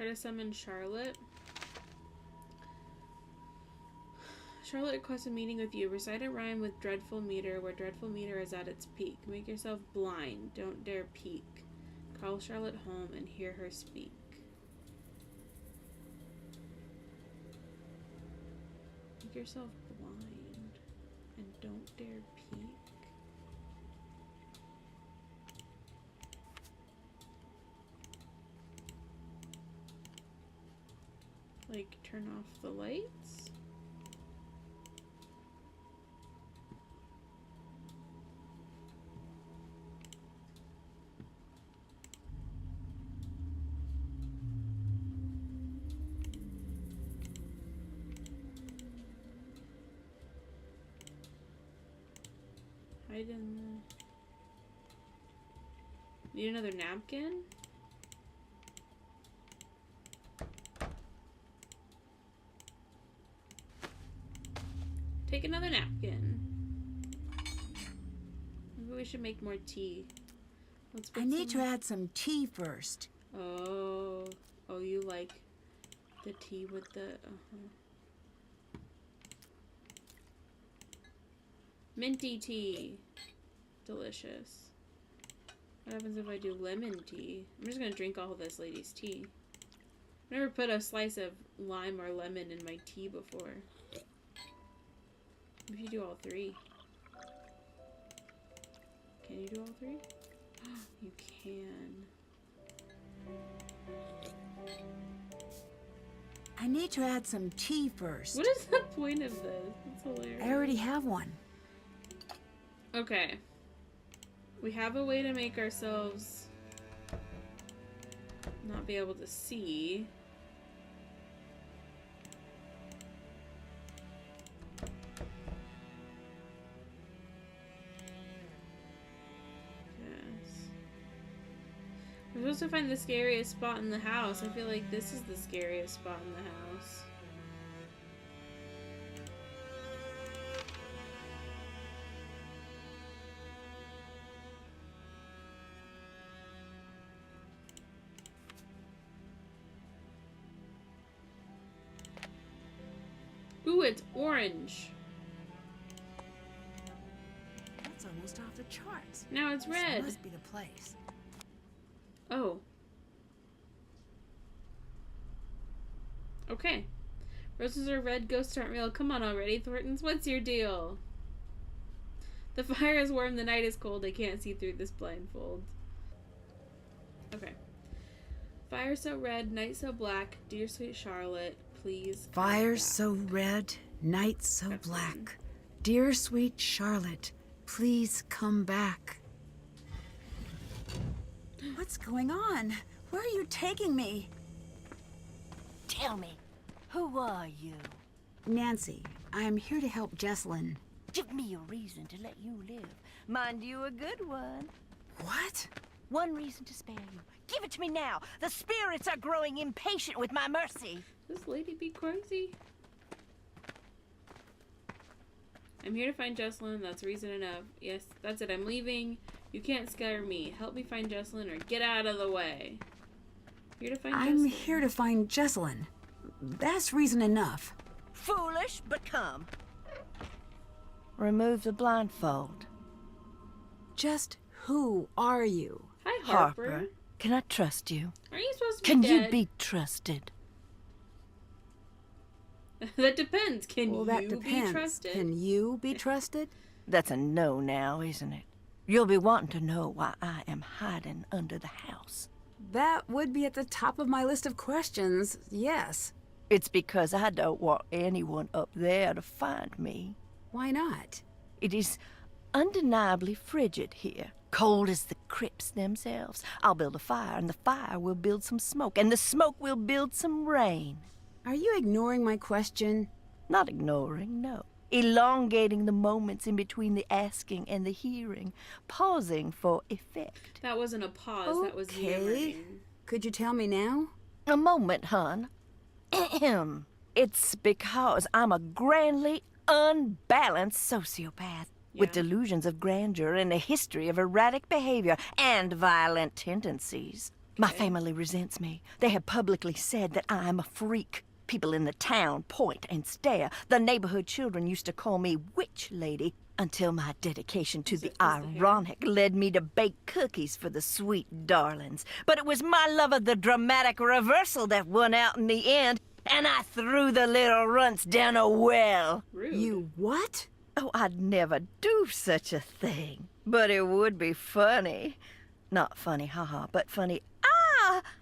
Try to summon Charlotte. Charlotte requests a meeting with you. Recite a rhyme with dreadful meter where dreadful meter is at its peak. Make yourself blind. Don't dare peek. Call Charlotte home and hear her speak. Make yourself blind and don't dare peek. Like, turn off the lights? Hide in the... Need another napkin? Take another napkin. Maybe we should make more tea. Let's put I need to add some tea first. Oh, you like the tea with the minty tea. Delicious. What happens if I do lemon tea? I'm just gonna drink all of this lady's tea. I've never put a slice of lime or lemon in my tea before. If you do all three. Can you do all three? You can. I need to add some tea first. What is the point of this? It's hilarious. I already have one. Okay. We have a way to make ourselves not be able to see. We're supposed to find the scariest spot in the house. I feel like this is the scariest spot in the house. Ooh, it's orange. That's almost off the charts. Now it's red. This must be the place. Oh. Okay. Roses are red, ghosts aren't real. Come on already, Thorntons. What's your deal? The fire is warm, the night is cold. I can't see through this blindfold. Okay. Fire so red, night so black. Dear sweet Charlotte, please. Fire so red, night so black. Dear sweet Charlotte, please come back. What's going on? Where are you taking me? Tell me, who are you? Nancy, I'm here to help Jessalyn. Give me a reason to let you live. Mind you, a good one. What? One reason to spare you. Give it to me now. The spirits are growing impatient with my mercy. This lady be crazy. I'm here to find Jessalyn. That's reason enough. Yes, that's it. I'm leaving. You can't scare me. Help me find Jessalyn or get out of the way. Here to find I'm Jessalyn. here to find Jessalyn. That's reason enough. Foolish, but come. Remove the blindfold. Just who are you? Hi, Harper. Can I trust you? Are you supposed to be Can dead? you be trusted? That depends. Can Well, you that depends. be trusted? Can you be trusted? That's a no now, isn't it? You'll be wanting to know why I am hiding under the house. That would be at the top of my list of questions, yes. It's because I don't want anyone up there to find me. Why not? It is undeniably frigid here. Cold as the crypts themselves. I'll build a fire, and the fire will build some smoke, and the smoke will build some rain. Are you ignoring my question? Not ignoring, no. Elongating the moments in between the asking and the hearing. Pausing for effect. That wasn't a pause. That was Okay. yammering. Could you tell me now? A moment, hon. Ahem. It's because I'm a grandly unbalanced sociopath. With delusions of grandeur and a history of erratic behavior and violent tendencies. My family resents me. They have publicly said that I am a freak. People in the town point and stare. The neighborhood children used to call me Witch Lady until my dedication to the ironic led me to bake cookies for the sweet darlings. But it was my love of the dramatic reversal that won out in the end, and I threw the little runts down a well. Rude. You what? Oh, I'd never do such a thing. But it would be funny. Not funny, haha, but funny.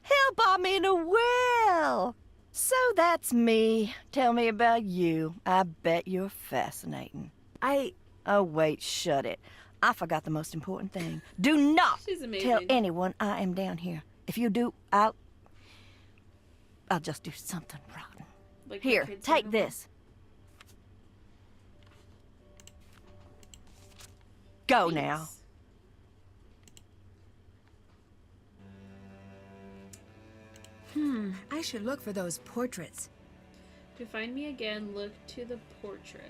Help, I'm in a well. So that's me. Tell me about you. I bet you're fascinating. Oh, wait, shut it. I forgot the most important thing. Do not tell anyone I am down here. If you do, I'll just do something rotten. Like here, take this. Go now. I should look for those portraits. To find me again, look to the portraits.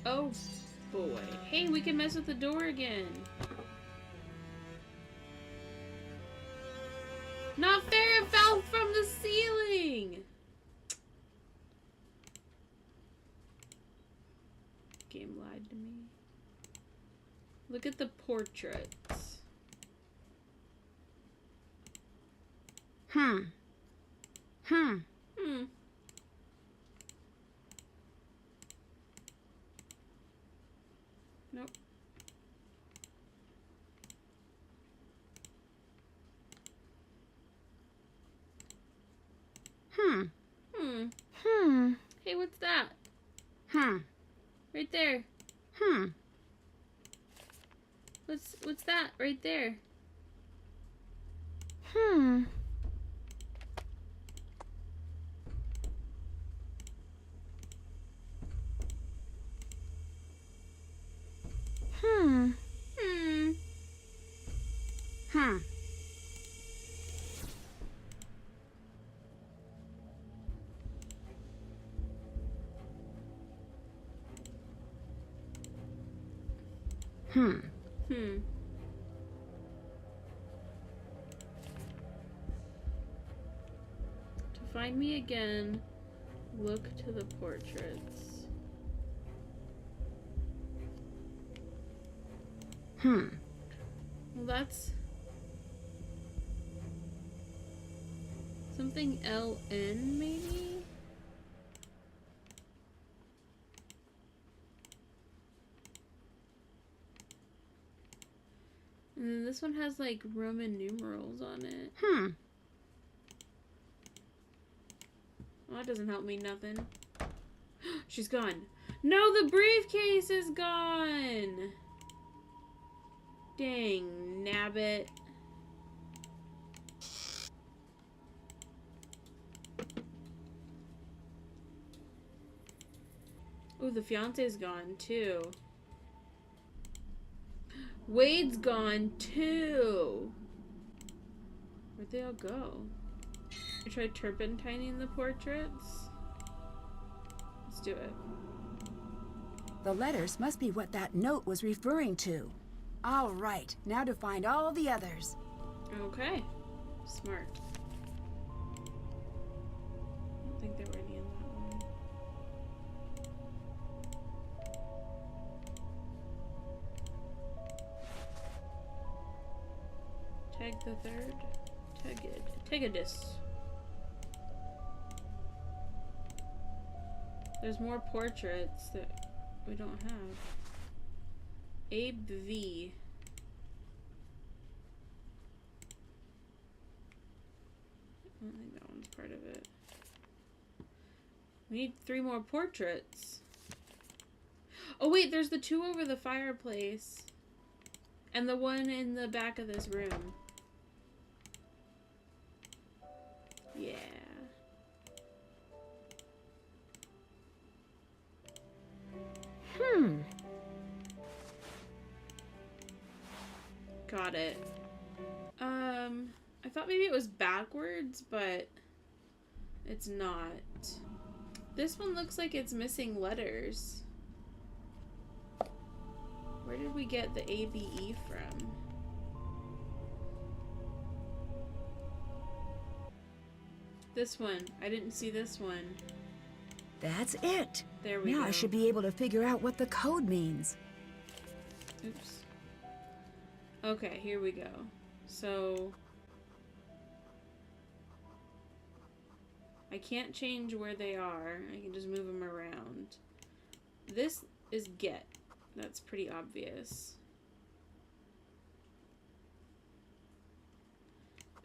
Oh boy. Hey, we can mess with the door again. Not fair, it fell from the ceiling! Game lied to me. Look at the portraits. Nope. Hey, what's that? Right there. What's that right there? To find me again, look to the portraits. Well, that's something LN, maybe? And then this one has like Roman numerals on it. Well, that doesn't help me nothing. She's gone. No, the briefcase is gone! Dang, nabbit. Oh, the fiance's gone too. Wade's gone too. Where'd they all go? I tried turpentining the portraits. Let's do it. The letters must be what that note was referring to. All right, now to find all the others. Okay. Smart. I don't think there were any in that one. Tag the third. Tag it. Tagadis. There's more portraits that we don't have. Abe V. I don't think that one's part of it. We need 3 more portraits. Oh wait, there's the 2 over the fireplace. And the one in the back of this room. Yeah. Got it. I thought maybe it was backwards, but it's not. This one looks like it's missing letters. Where did we get the ABE from? This one. I didn't see this one. That's it. There we now go. I should be able to figure out what the code means. Oops. Okay, here we go. So I can't change where they are. I can just move them around. This is get. That's pretty obvious.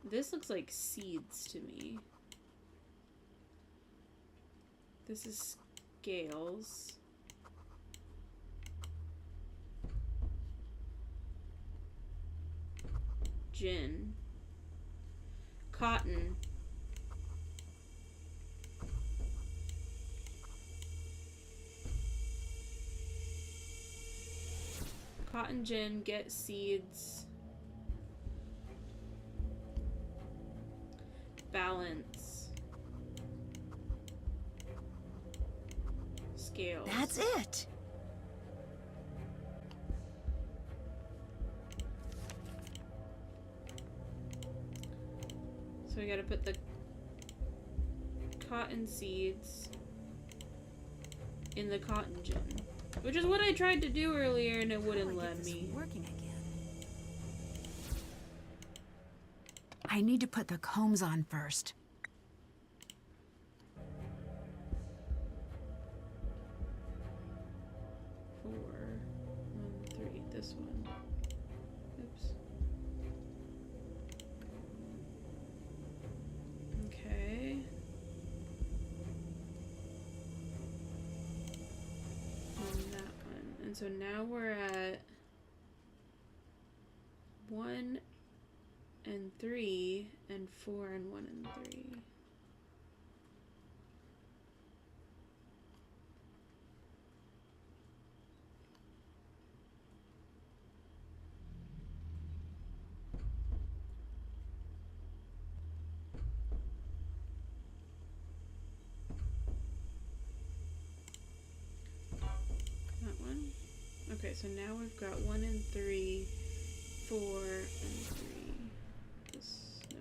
This looks like seeds to me. This is scales. Gin. Cotton. Cotton gin, get seeds. Balance. Scales. That's it. So we gotta put the cotton seeds in the cotton gin. Which is what I tried to do earlier and it wouldn't let me. Working again. I need to put the combs on first. Four, 1, 3, this one. Oops. Okay. And that one. And so now we're at 1 and 3 and 4 and 1 and 3. That one. Okay, so now we've got 1 and 3, 4 and 3. This, no.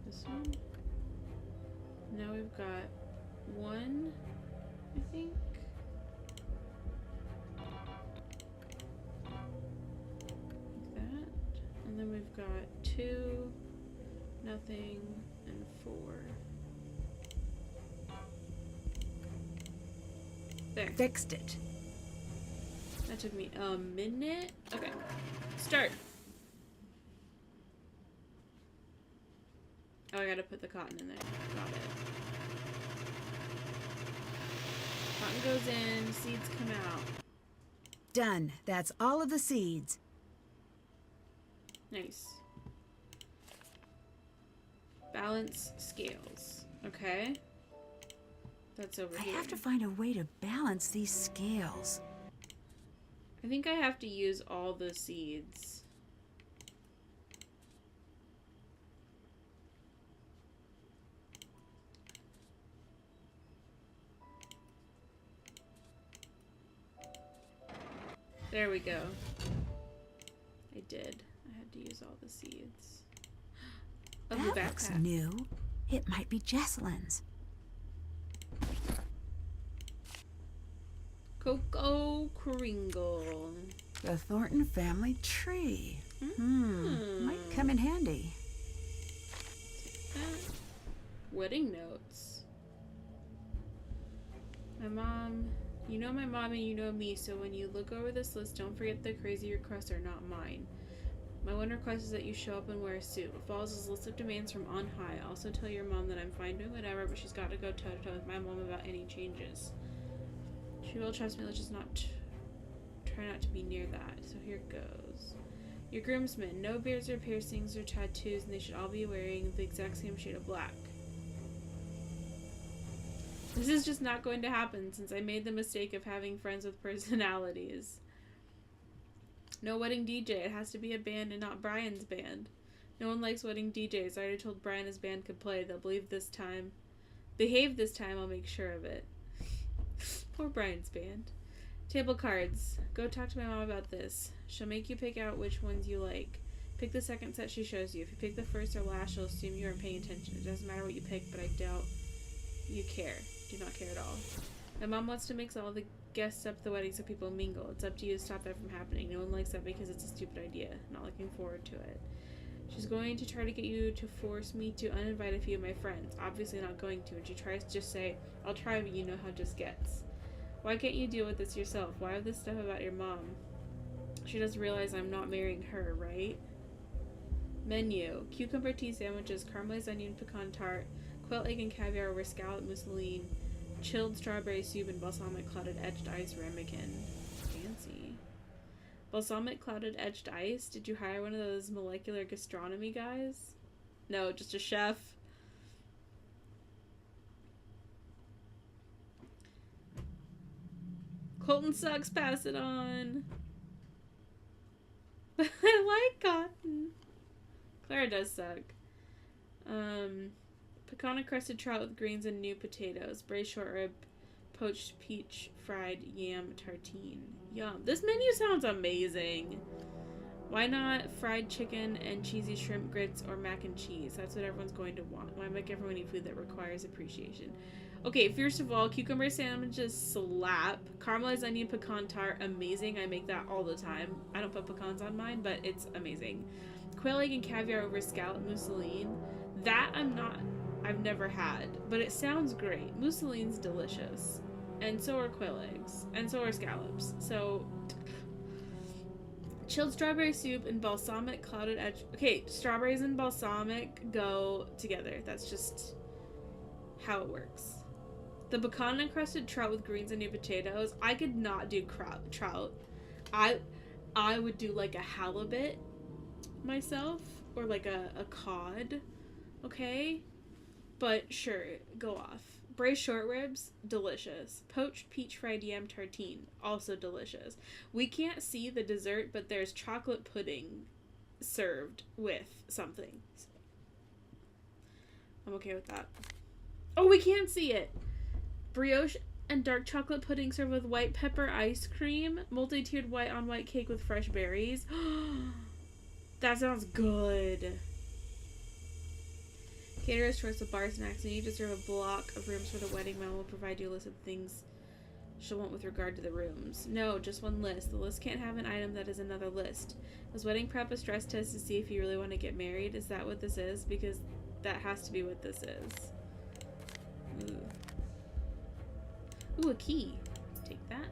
This one. Now we've got 1, I think. Like that. And then we've got 2, nothing, and 4. There. Fixed it. That took me a minute. Okay. Start. Oh, I gotta put the cotton in there. Got it. Cotton goes in, seeds come out. Done. That's all of the seeds. Nice. Balance scales. Okay. That's over I here. have to find a way to balance these scales. I think I have to use all the seeds. There we go. I did. I had to use all the seeds. Of the That looks backpack. new. It might be Jesselyn's. Coco Kringle. The Thornton family tree. Might come in handy. Take that. Wedding notes. My mom. You know my mom and you know me, so when you look over this list, don't forget the crazy requests are not mine. My one request is that you show up and wear a suit. What follows is a list of demands from on high. Also tell your mom that I'm fine doing whatever, but she's got to go toe-to-toe with my mom about any changes. She will trust me, let's just not try not to be near that. So here goes. Your groomsmen, no beards or piercings or tattoos, and they should all be wearing the exact same shade of black. This is just not going to happen since I made the mistake of having friends with personalities. No wedding DJ. It has to be a band and not Brian's band. No one likes wedding DJs. I already told Brian his band could play. They'll behave this time. I'll make sure of it. Poor Brian's band. Table cards. Go talk to my mom about this. She'll make you pick out which ones you like. Pick the second set she shows you. If you pick the first or last, she'll assume you aren't paying attention. It doesn't matter what you pick, but I doubt you care. Do not care at all. My mom wants to mix all the guests up at the wedding so people mingle. It's up to you to stop that from happening. No one likes that because it's a stupid idea. Not looking forward to it. She's going to try to get you to force me to uninvite a few of my friends. Obviously not going to. And she tries to just say, I'll try, but you know how it just gets. Why can't you deal with this yourself? Why have this stuff about your mom? She doesn't realize I'm not marrying her, right? Menu. Cucumber tea sandwiches, caramelized onion pecan tart, quail egg and caviar over scalloped mousseline, chilled strawberry soup, and balsamic clouded edged ice ramekin. Fancy. Balsamic clouded edged ice? Did you hire one of those molecular gastronomy guys? No, just a chef. Colton sucks, pass it on. I like Cotton. Clara does suck. Pecan crusted trout with greens and new potatoes. Braised short rib, poached peach, fried yam tartine. Yum. This menu sounds amazing. Why not fried chicken and cheesy shrimp grits or mac and cheese? That's what everyone's going to want. Why make everyone eat food that requires appreciation? Okay, first of all, cucumber sandwiches slap. Caramelized onion pecan tart, amazing. I make that all the time. I don't put pecans on mine, but it's amazing. Quail egg and caviar over scallop mousseline. That I've never had, but it sounds great. Mousseline's delicious. And so are quail eggs. And so are scallops. So, chilled strawberry soup and balsamic clouded edge. Okay, strawberries and balsamic go together. That's just how it works. The pecan encrusted trout with greens and new potatoes. I could not do trout. I would do like a halibut myself, or like a cod. Okay? But sure, go off. Braised short ribs, delicious. Poached peach fried yam tartine, also delicious. We can't see the dessert, but there's chocolate pudding served with something. I'm okay with that. Oh, we can't see it! Brioche and dark chocolate pudding served with white pepper ice cream. Multi-tiered white on white cake with fresh berries. That sounds good. Caterer's choice of bar snacks. You need to reserve a block of rooms for the wedding. Mom will provide you a list of things she'll want with regard to the rooms. No, just one list. The list can't have an item that is another list. Is wedding prep a stress test to see if you really want to get married? Is that what this is? Because that has to be what this is. Ooh, a key. Take that.